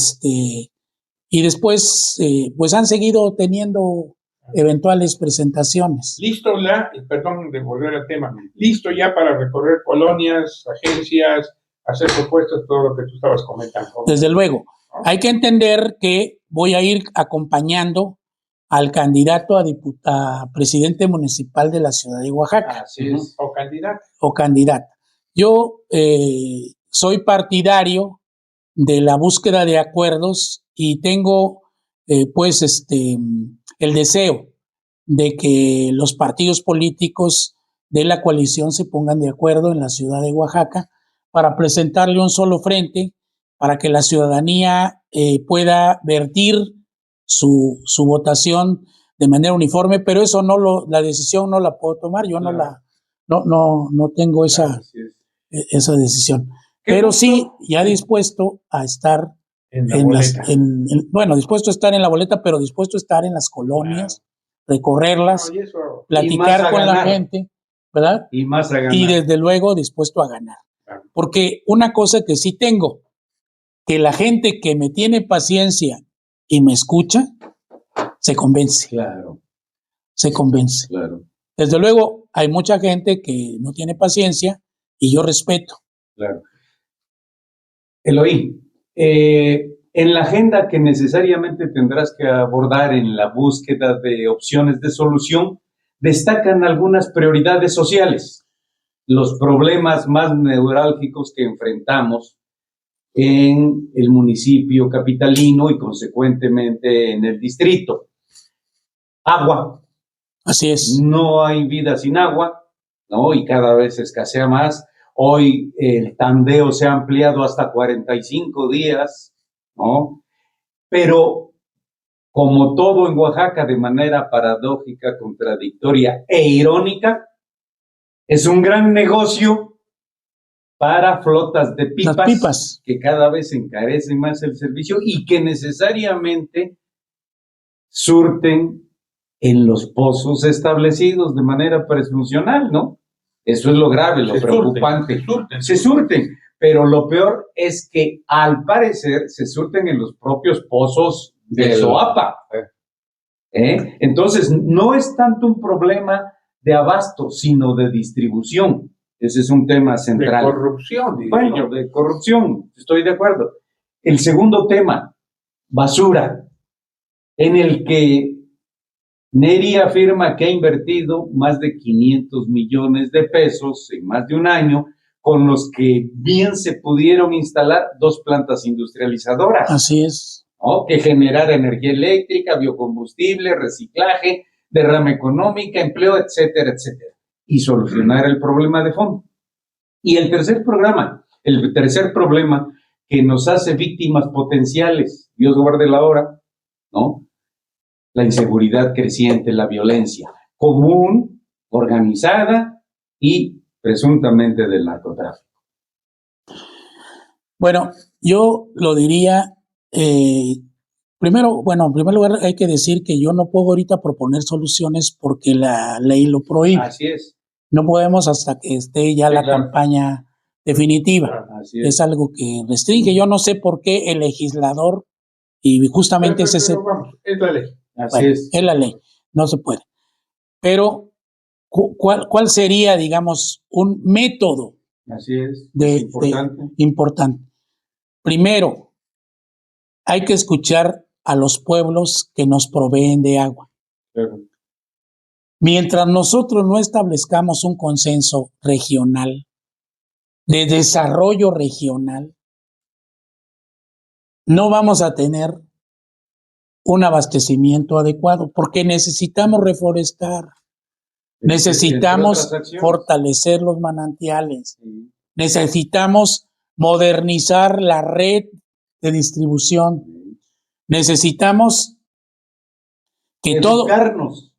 después, pues han seguido teniendo eventuales presentaciones. Listo perdón de volver al tema, listo ya para recorrer colonias, agencias, hacer propuestas, todo lo que tú estabas comentando. Desde luego, hay que entender que voy a ir acompañando al candidato a presidente municipal de la ciudad de Oaxaca. Así es. O candidata. Yo soy partidario de la búsqueda de acuerdos y tengo el deseo de que los partidos políticos de la coalición se pongan de acuerdo en la ciudad de Oaxaca para presentarle un solo frente para que la ciudadanía pueda vertir su votación de manera uniforme, pero eso la decisión no la puedo tomar, yo no tengo esa decisión. Pero sí, ya dispuesto a estar dispuesto a estar en la boleta, pero dispuesto a estar en las colonias, recorrerlas, platicar con la gente, ¿verdad? Y más a ganar. Y desde luego dispuesto a ganar. Claro. Porque una cosa que sí tengo, que la gente que me tiene paciencia y me escucha, se convence. Claro. Se convence. Claro. Desde luego, hay mucha gente que no tiene paciencia y yo respeto. Claro. Eloy, en la agenda que necesariamente tendrás que abordar en la búsqueda de opciones de solución, destacan algunas prioridades sociales, los problemas más neurálgicos que enfrentamos en el municipio capitalino y consecuentemente en el distrito. Agua. Así es. No hay vida sin agua. ¿no? Y cada vez escasea más. Hoy el tandeo se ha ampliado hasta 45 días, ¿no? Pero como todo en Oaxaca, de manera paradójica, contradictoria e irónica, es un gran negocio para flotas de pipas, que cada vez encarecen más el servicio y que necesariamente surten en los pozos establecidos de manera presuncional, ¿no? Eso es lo grave, lo preocupante. Se surten, pero lo peor es que al parecer se surten en los propios pozos de Zoapa. Entonces, no es tanto un problema de abasto, sino de distribución. Ese es un tema central. De corrupción. Bueno, de corrupción, estoy de acuerdo. El segundo tema, basura, en el que Neri afirma que ha invertido más de 500 millones de pesos en más de un año, con los que bien se pudieron instalar 2 plantas industrializadoras. Así es. ¿No? Que generar energía eléctrica, biocombustible, reciclaje, derrama económica, empleo, etcétera, etcétera. Y solucionar el problema de fondo. Y el tercer problema que nos hace víctimas potenciales, Dios guarde la hora, ¿no? La inseguridad creciente, la violencia común, organizada y presuntamente del narcotráfico. Bueno, yo lo diría, primero, bueno, en primer lugar hay que decir que yo no puedo ahorita proponer soluciones porque la ley lo prohíbe. Así es. No podemos hasta que esté ya la campaña definitiva. Así es. Es algo que restringe. Yo no sé por qué el legislador, y justamente es ese... Vamos, es la ley. Así es. Es la ley, no se puede. Pero, ¿cuál sería, digamos, un método? Así es. Importante. Primero, hay que escuchar a los pueblos que nos proveen de agua. Claro. Mientras nosotros no establezcamos un consenso regional, de desarrollo regional, no vamos a tener un abastecimiento adecuado, porque necesitamos reforestar, necesitamos fortalecer los manantiales, necesitamos modernizar la red de distribución, necesitamos que educarnos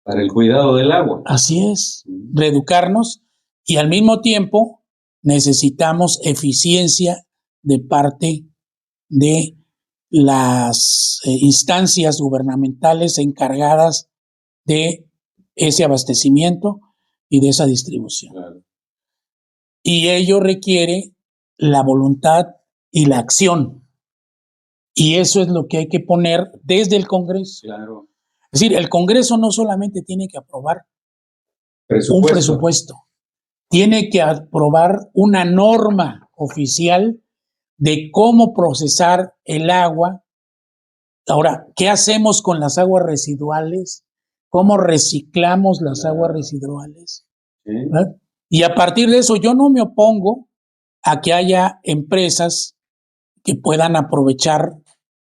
para el cuidado del agua. Así es, reeducarnos, y al mismo tiempo necesitamos eficiencia de parte de las instancias gubernamentales encargadas de ese abastecimiento y de esa distribución. Claro. Y ello requiere la voluntad y la acción. Y eso es lo que hay que poner desde el Congreso. Claro. Es decir, el Congreso no solamente tiene que aprobar un presupuesto, tiene que aprobar una norma oficial de cómo procesar el agua. Ahora, ¿qué hacemos con las aguas residuales? ¿Cómo reciclamos las aguas residuales? Sí. Y a partir de eso, yo no me opongo a que haya empresas que puedan aprovechar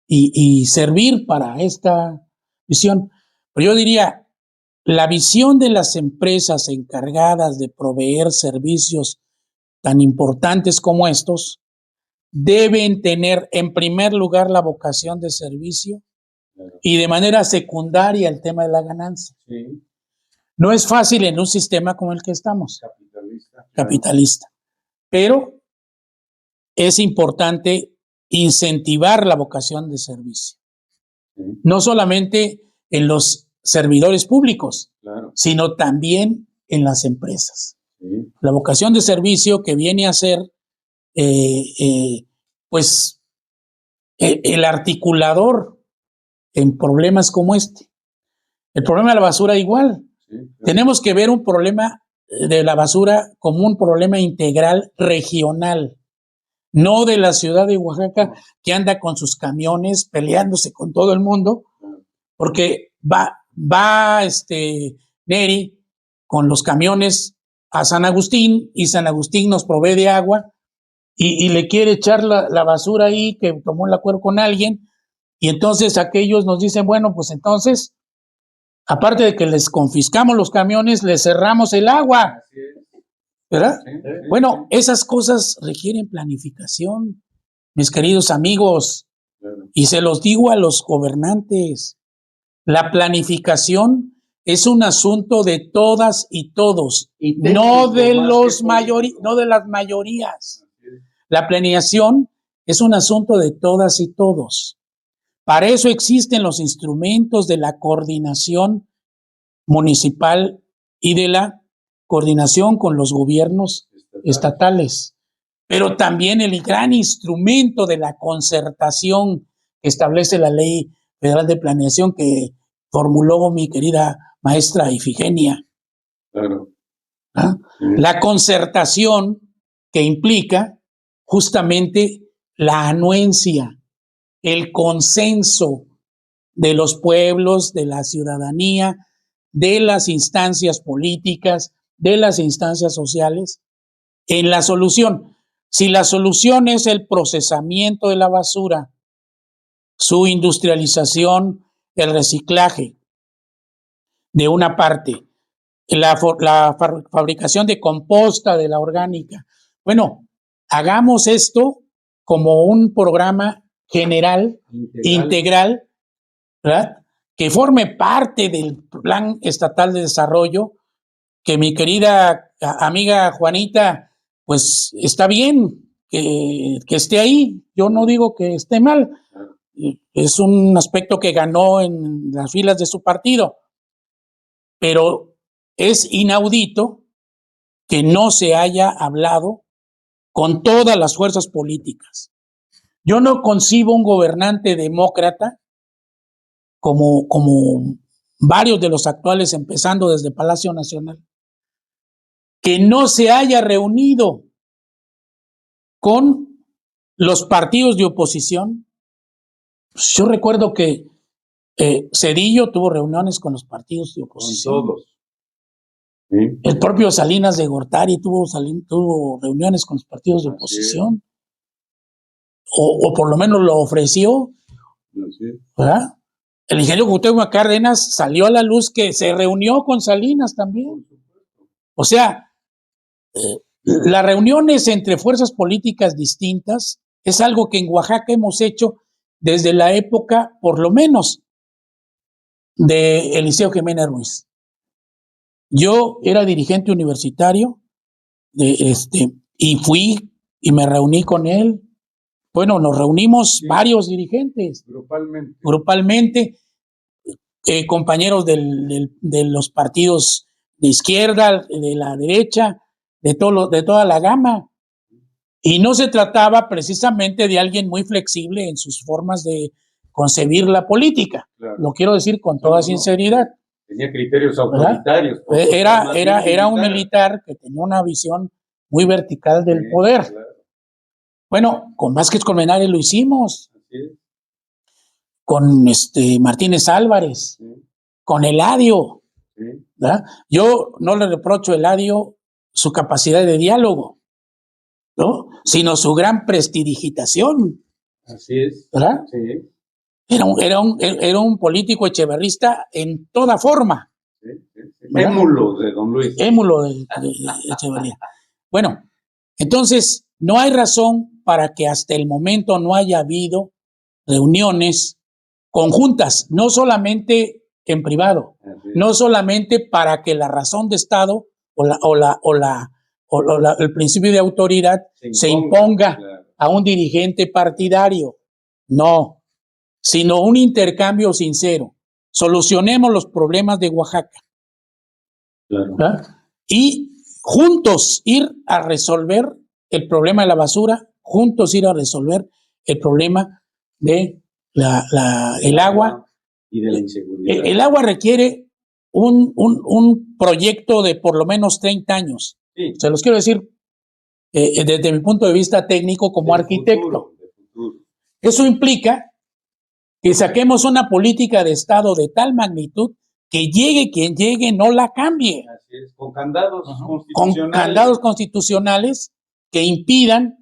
y servir para esta visión. Pero yo diría, la visión de las empresas encargadas de proveer servicios tan importantes como estos deben tener en primer lugar la vocación de servicio y de manera secundaria el tema de la ganancia. Sí. No es fácil en un sistema como el que estamos, capitalista, pero es importante incentivar la vocación de servicio. Sí. No solamente en los servidores públicos, claro, sino también en las empresas. Sí. La vocación de servicio que viene a ser pues el articulador en problemas como este. El problema de la basura igual. Sí, claro. Tenemos que ver un problema de la basura como un problema integral regional, no de la ciudad de Oaxaca que anda con sus camiones peleándose con todo el mundo, porque va Neri con los camiones a San Agustín y San Agustín nos provee de agua y le quiere echar la basura ahí que tomó el acuerdo con alguien, y entonces aquellos nos dicen, bueno, pues entonces Aparte de que les confiscamos los camiones, les cerramos el agua. ¿Verdad? Bueno, esas cosas requieren planificación, mis queridos amigos, y se los digo a los gobernantes. La planificación es un asunto de todas y todos, no de las mayorías. La planeación es un asunto de todas y todos. Para eso existen los instrumentos de la coordinación municipal y de la coordinación con los gobiernos estatales, pero también el gran instrumento de la concertación que establece la Ley Federal de Planeación que formuló mi querida maestra Ifigenia. Claro. ¿Ah? La concertación que implica justamente la anuencia, el consenso de los pueblos, de la ciudadanía, de las instancias políticas, de las instancias sociales, en la solución. Si la solución es el procesamiento de la basura, su industrialización, el reciclaje, de una parte, la fabricación de composta de la orgánica. Bueno, hagamos esto como un programa general, integral, ¿verdad? Que forme parte del Plan Estatal de Desarrollo, que mi querida amiga Juanita, pues está bien que esté ahí. Yo no digo que esté mal. Es un aspecto que ganó en las filas de su partido. Pero es inaudito que no se haya hablado con todas las fuerzas políticas. Yo no concibo un gobernante demócrata como varios de los actuales, empezando desde Palacio Nacional, que no se haya reunido con los partidos de oposición. Yo recuerdo que Zedillo tuvo reuniones con los partidos de oposición. Con todos. ¿Sí? El propio Salinas de Gortari tuvo reuniones con los partidos de oposición. O por lo menos lo ofreció. ¿Verdad? El ingeniero Cuauhtémoc Cárdenas salió a la luz que se reunió con Salinas también. O sea, las reuniones entre fuerzas políticas distintas es algo que en Oaxaca hemos hecho desde la época, por lo menos, de Eliseo Jiménez Ruiz. Yo era dirigente universitario y fui y me reuní con él. Bueno, nos reunimos varios dirigentes. Grupalmente, compañeros de los partidos de izquierda, de la derecha, de toda la gama. Y no se trataba precisamente de alguien muy flexible en sus formas de concebir la política. Claro. Lo quiero decir con toda sinceridad. Tenía criterios autoritarios. Era un militar que tenía una visión muy vertical del poder. Claro. Bueno, con Vázquez Colmenares lo hicimos. Con Martínez Álvarez. Con Eladio. ¿Verdad? Yo no le reprocho a Eladio su capacidad de diálogo, ¿no? Sino su gran prestidigitación. Así es. ¿Verdad? Sí. Era un político echeverrista en toda forma. Sí. Émulo de don Luis. Émulo de Echeverría. Bueno, entonces no hay razón para que hasta el momento no haya habido reuniones conjuntas, no solamente en privado, no solamente para que la razón de Estado el principio de autoridad se imponga a un dirigente partidario. No, sino un intercambio sincero. Solucionemos los problemas de Oaxaca. Claro. Y juntos ir a resolver el problema de la basura, juntos ir a resolver el problema de el agua. Y de la inseguridad. El agua requiere un proyecto de por lo menos 30 años. Sí. Se los quiero decir desde mi punto de vista técnico como arquitecto. Futuro. Eso implica que saquemos una política de Estado de tal magnitud que llegue quien llegue, no la cambie. Así es, con candados constitucionales. Con candados constitucionales que impidan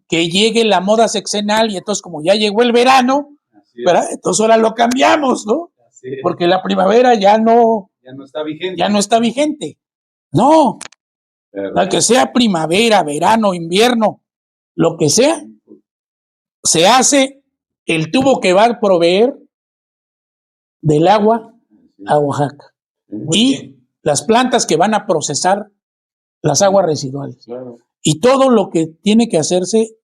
que llegue la moda sexenal y entonces como ya llegó el verano, ¿verdad? Entonces ahora lo cambiamos, ¿no? porque la primavera ya no está vigente. No, al que sea primavera, verano, invierno, lo que sea, se hace el tubo que va a proveer del agua a Oaxaca y las plantas que van a procesar las aguas residuales. Y todo lo que tiene que hacerse,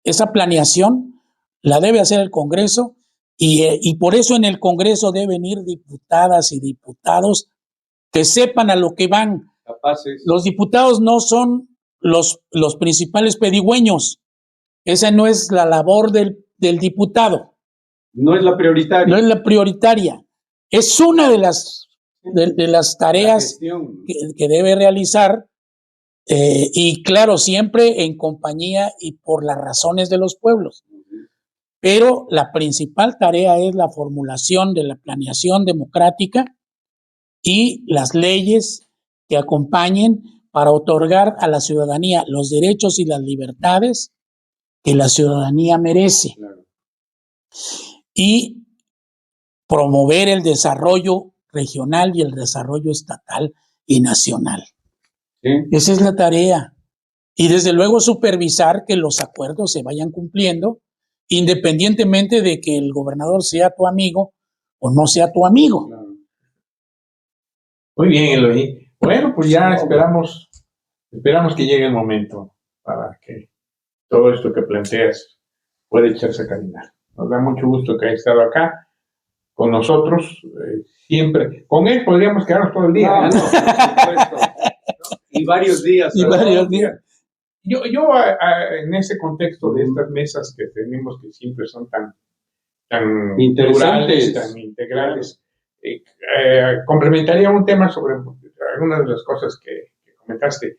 esa planeación, la debe hacer el Congreso y por eso en el Congreso deben ir diputadas y diputados que sepan a lo que van. Capaces. Los diputados no son los principales pedigüeños. Esa no es la labor del diputado. No es la prioritaria. No es la prioritaria. Es una de las tareas que debe realizar y claro, siempre en compañía y por las razones de los pueblos. Pero la principal tarea es la formulación de la planeación democrática y las leyes que acompañen para otorgar a la ciudadanía los derechos y las libertades que la ciudadanía merece. Y promover el desarrollo regional y el desarrollo estatal y nacional. Esa es la tarea. Y desde luego supervisar que los acuerdos se vayan cumpliendo, independientemente de que el gobernador sea tu amigo o no sea tu amigo. Muy bien, Eloy. Bueno, pues ya esperamos que llegue el momento para que todo esto que planteas pueda echarse a caminar. Nos da mucho gusto que haya estado acá con nosotros. Siempre. Con él podríamos quedarnos todo el día. No, por supuesto. Y varios días. Yo en ese contexto de estas mesas que tenemos, que siempre son tan interesantes, tan integrales, complementaría un tema sobre algunas de las cosas que comentaste.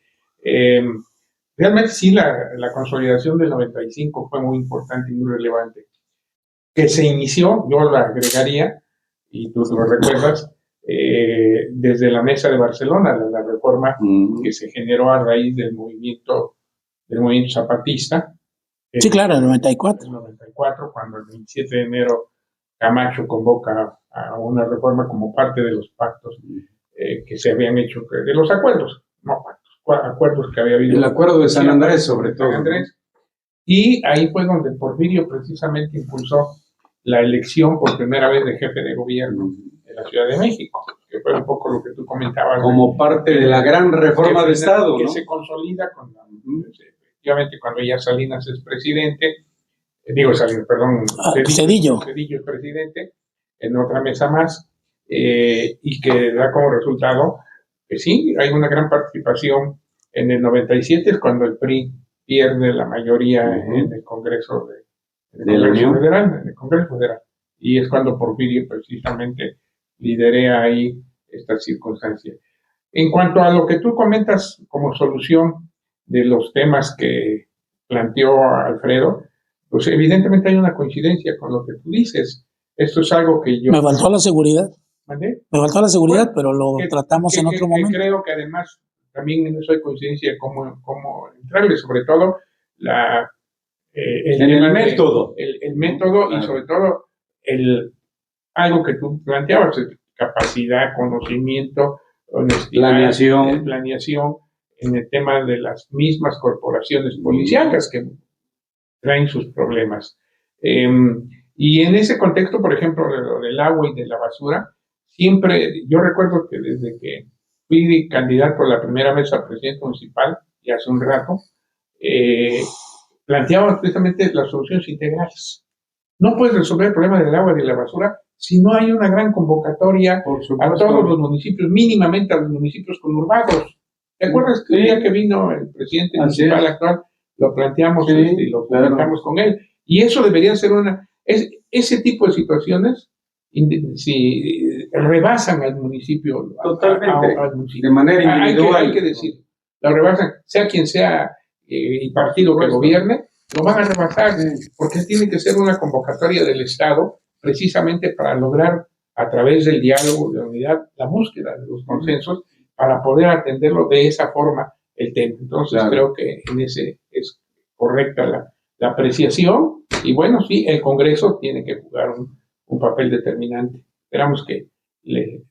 Realmente sí, la consolidación del 95 fue muy importante y muy relevante. Que se inició, yo la agregaría, y tú lo recuerdas, desde la Mesa de Barcelona, la reforma que se generó a raíz del movimiento zapatista. Sí, claro, el 94. El 94, cuando el 27 de enero Camacho convoca a una reforma como parte de los pactos que se habían hecho, de los acuerdos, no pactos, acuerdos que había habido. El acuerdo de San Andrés, sobre todo. Y ahí fue donde Porfirio precisamente impulsó la elección por primera vez de jefe de gobierno de la Ciudad de México, que fue un poco lo que tú comentabas. Como parte de la gran reforma de Estado, que ¿no? se consolida efectivamente cuando ya Salinas es presidente, Zedillo es presidente, en otra mesa más, y que da como resultado que sí, hay una gran participación. En el 97 es cuando el PRI pierde la mayoría en el Congreso Federal, en el Congreso Federal, y es cuando Porfirio precisamente liderea ahí esta circunstancia. En cuanto a lo que tú comentas como solución de los temas que planteó Alfredo, pues evidentemente hay una coincidencia con lo que tú dices. Esto es algo que yo... Me faltó la seguridad. ¿Mandé? Me faltó la seguridad, Bueno, pero lo tratamos en otro momento. Creo que además también en eso hay coincidencia de cómo entrarle, sobre todo el método. El método y sobre todo algo que tú planteabas, capacidad, conocimiento, honestidad, planeación en el tema de las mismas corporaciones policiales que traen sus problemas. Y en ese contexto, por ejemplo, del agua y de la basura, siempre, yo recuerdo que desde que fui candidato a la primera vez a presidente municipal, y hace un rato, planteábamos precisamente las soluciones integrales. No puedes resolver el problema del agua y de la basura si no hay una gran convocatoria a todos los municipios, mínimamente a los municipios conurbados. ¿Te acuerdas que el día que vino el presidente municipal actual, lo planteamos y lo comentamos con él? Y eso debería ser ese tipo de situaciones, si rebasan al municipio. Totalmente, al municipio. de manera individual. Hay que decir, lo rebasan, sea quien sea el partido que gobierne, lo van a rebasar, porque tiene que ser una convocatoria del Estado, precisamente para lograr, a través del diálogo, de la unidad, la búsqueda de los consensos, para poder atenderlo de esa forma el tema. Entonces creo que en ese es correcta la apreciación, y bueno, sí, el Congreso tiene que jugar un papel determinante. Esperamos que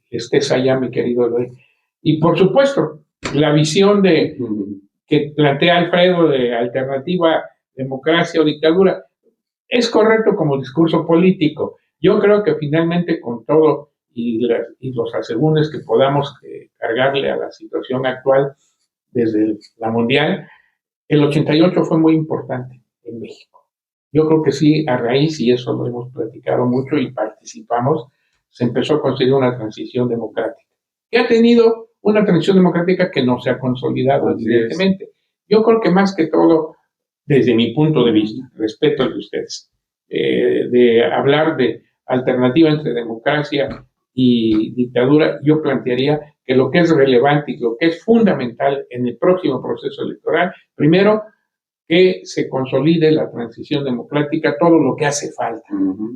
estés allá, mi querido Eloy. Y por supuesto, la visión que plantea Alfredo de alternativa, democracia o dictadura, es correcto como discurso político. Yo creo que finalmente con todo y los asegúnes que podamos cargarle a la situación actual desde la mundial, el 88 fue muy importante en México. Yo creo que sí, a raíz, y eso lo hemos platicado mucho y participamos, se empezó a conseguir una transición democrática. Que ha tenido una transición democrática que no se ha consolidado, evidentemente. Yo creo que más que todo, desde mi punto de vista, respeto al de ustedes, de hablar de alternativa entre democracia y dictadura, yo plantearía que lo que es relevante y lo que es fundamental en el próximo proceso electoral, primero, que se consolide la transición democrática, todo lo que hace falta.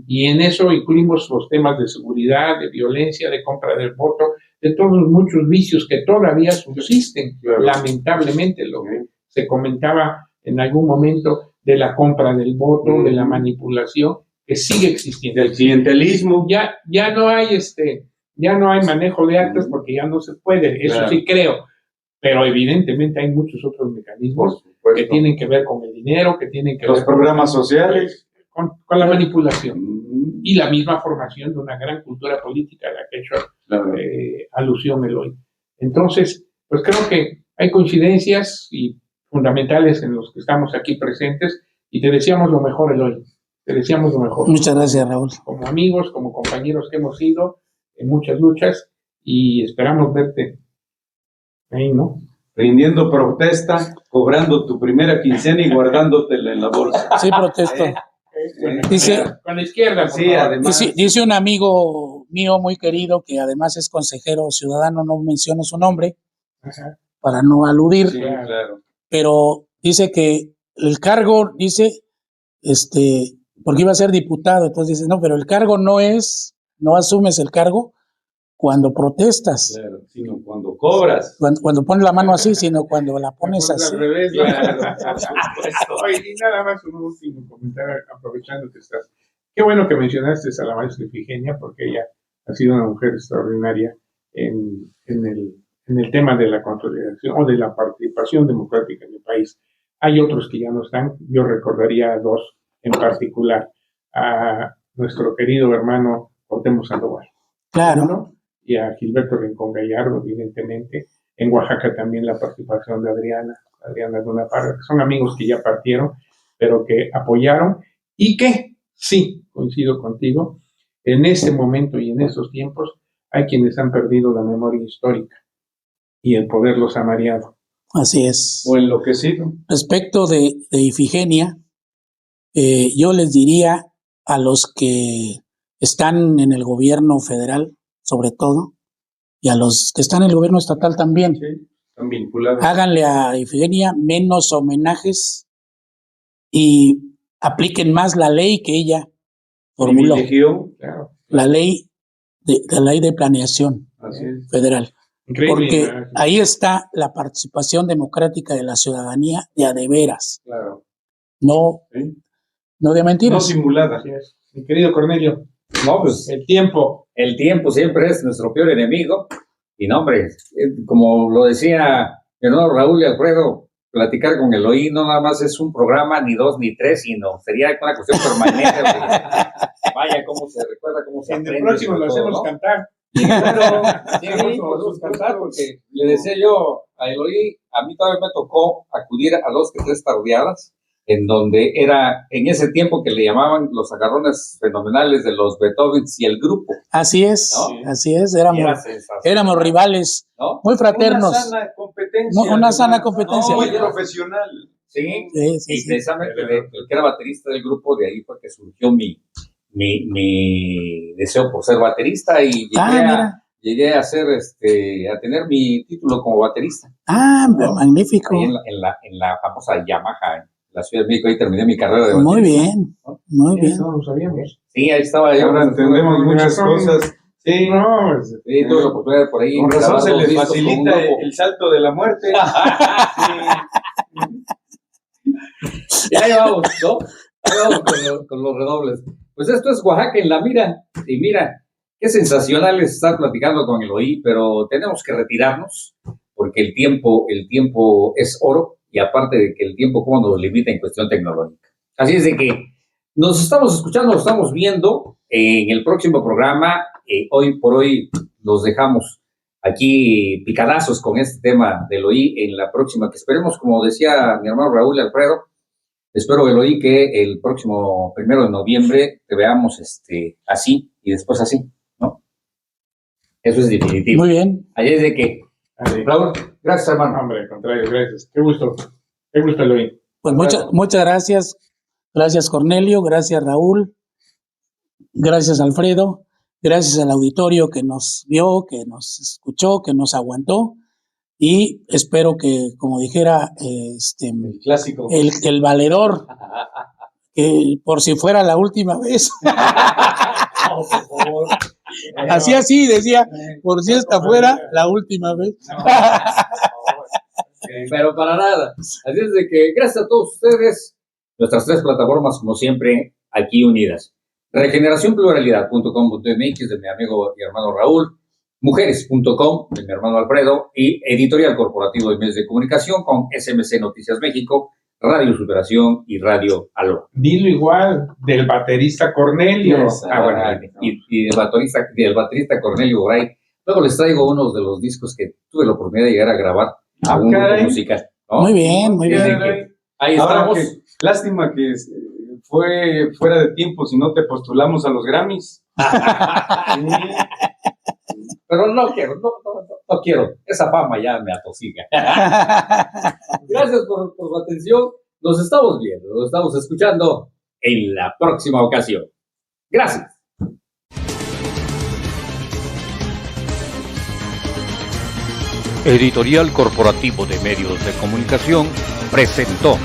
Y en eso incluimos los temas de seguridad, de violencia, de compra del voto, de todos los muchos vicios que todavía subsisten, lamentablemente, lo que se comentaba en algún momento de la compra del voto, de la manipulación, que sigue existiendo. El clientelismo. Ya no hay manejo de actas porque ya no se puede, eso sí creo. Pero evidentemente hay muchos otros mecanismos que tienen que ver con el dinero, que tienen que ver con programas sociales, con la manipulación y la misma formación de una gran cultura política a la que he hecho alusión Eloy. Entonces, pues creo que hay coincidencias y fundamentales en los que estamos aquí presentes y te deseamos lo mejor, Eloy. Te deseamos lo mejor. Muchas gracias, Raúl. Como amigos, como compañeros que hemos ido en muchas luchas y esperamos verte ahí, ¿no? Rindiendo protesta, cobrando tu primera quincena y guardándotela en la bolsa. Sí, protesto. Dice, con la izquierda, sí, además. Dice un amigo mío muy querido, que además es consejero ciudadano, no menciono su nombre, para no aludir, sí, claro. Pero dice que el cargo, porque iba a ser diputado, entonces dice, no, pero el cargo no asumes el cargo cuando protestas. Claro, sino cuando cobras. Cuando pones la mano así, sino cuando la pones así. Al revés, claro. Oye, y nada más un último comentario, aprovechando que estás. Qué bueno que mencionaste a la maestra Ifigenia, porque ella ha sido una mujer extraordinaria en el tema de la consolidación o de la participación democrática en el país. Hay otros que ya no están. Yo recordaría a dos en particular, a nuestro querido hermano Cuauhtémoc Sandoval. Claro. ¿No? Y a Gilberto Rincón Gallardo, evidentemente. En Oaxaca también la participación de Adriana Luna Parra, que son amigos que ya partieron, pero que apoyaron y que, sí, coincido contigo, en este momento y en estos tiempos hay quienes han perdido la memoria histórica y el poder los ha mareado. Así es. O enloquecido. Respecto de Ifigenia, yo les diría a los que están en el gobierno federal, sobre todo, y a los que están en el gobierno estatal también, sí, están vinculados. Háganle a Ifigenia menos homenajes y apliquen más la ley que ella formuló. Claro. La ley de planeación federal. Increíble. Porque ahí está la participación democrática de la ciudadanía de a de veras. Claro. No de mentiras. No simulada. Mi querido Cornelio. No, pues el tiempo siempre es nuestro peor enemigo. Y no, hombre, como lo decía mi hermano Raúl y Alfredo, platicar con Eloy no nada más es un programa, ni dos, ni tres, sino sería una cuestión permanente. Vaya, cómo se recuerda, cómo se aprende. En el próximo lo hacemos cantar. Claro, sí, lo hacemos cantar, porque le decía yo a Eloy, a mí todavía me tocó acudir a 2 que 3 tardeadas, en donde era, en ese tiempo que le llamaban los agarrones fenomenales de los Beethovens y el grupo. Así es, ¿no? Así es, éramos rivales, ¿no? Muy fraternos. Una sana competencia. Una sana competencia. Muy profesional. Sí, y precisamente el que era baterista del grupo, de ahí fue que surgió mi deseo por ser baterista y llegué a hacer a tener mi título como baterista. ¿No? Magnífico. Ahí en la famosa Yamaha, en la Ciudad de México, ahí terminé mi carrera de baterista. Muy bien, ¿no? Muy bien. Eso no lo sabíamos. Sí, ahí estaba yo. Ahora entendemos muchas cosas. Sí, sí, tuve la oportunidad de por ahí. Con razón se les facilita el salto de la muerte. Ya vamos, ¿no? Ahí vamos con los redobles. Pues esto es Oaxaca en la mira. Y mira, Qué sensacional es estar platicando con Eloy, pero tenemos que retirarnos porque el tiempo es oro y aparte de que el tiempo como nos limita en cuestión tecnológica. Así es de que nos estamos escuchando, nos estamos viendo en el próximo programa. Hoy por hoy los dejamos aquí picadazos con este tema de Eloy en la próxima, que esperemos, como decía mi hermano Raúl Alfredo, espero, Eloy, que el próximo 1 de noviembre te veamos así y después así, ¿no? Eso es definitivo. Muy bien. Allí es de que, Raúl, gracias, hermano. Hombre, al contrario, gracias. Qué gusto, Eloy. Pues muchas gracias. Gracias, Cornelio. Gracias, Raúl. Gracias, Alfredo. Gracias al auditorio que nos vio, que nos escuchó, que nos aguantó. Y espero que, como dijera el clásico, el valedor, que por si fuera la última vez. No, por favor. Así decía, por si esta fuera la última vez. Pero para nada. Así es de que gracias a todos ustedes, nuestras 3 plataformas, como siempre, aquí unidas. Regeneracionpluralidad.com.mx de mi amigo y hermano Raúl, mujeres.com de mi hermano Alfredo y Editorial Corporativo de Medios de Comunicación con SMC Noticias México, Radio Superación y Radio Aló. Dilo igual del baterista Cornelio. Bueno, y del baterista Cornelio Bray. Luego les traigo unos de los discos que tuve la oportunidad de llegar a grabar a un grupo musical, ¿no? Muy bien. Ahí estamos. Lástima que fue fuera de tiempo si no te postulamos a los Grammys. Pero no quiero. Esa fama ya me atosiga. Gracias por su atención. Nos estamos viendo, nos estamos escuchando en la próxima ocasión. Gracias. Editorial Corporativo de Medios de Comunicación presentó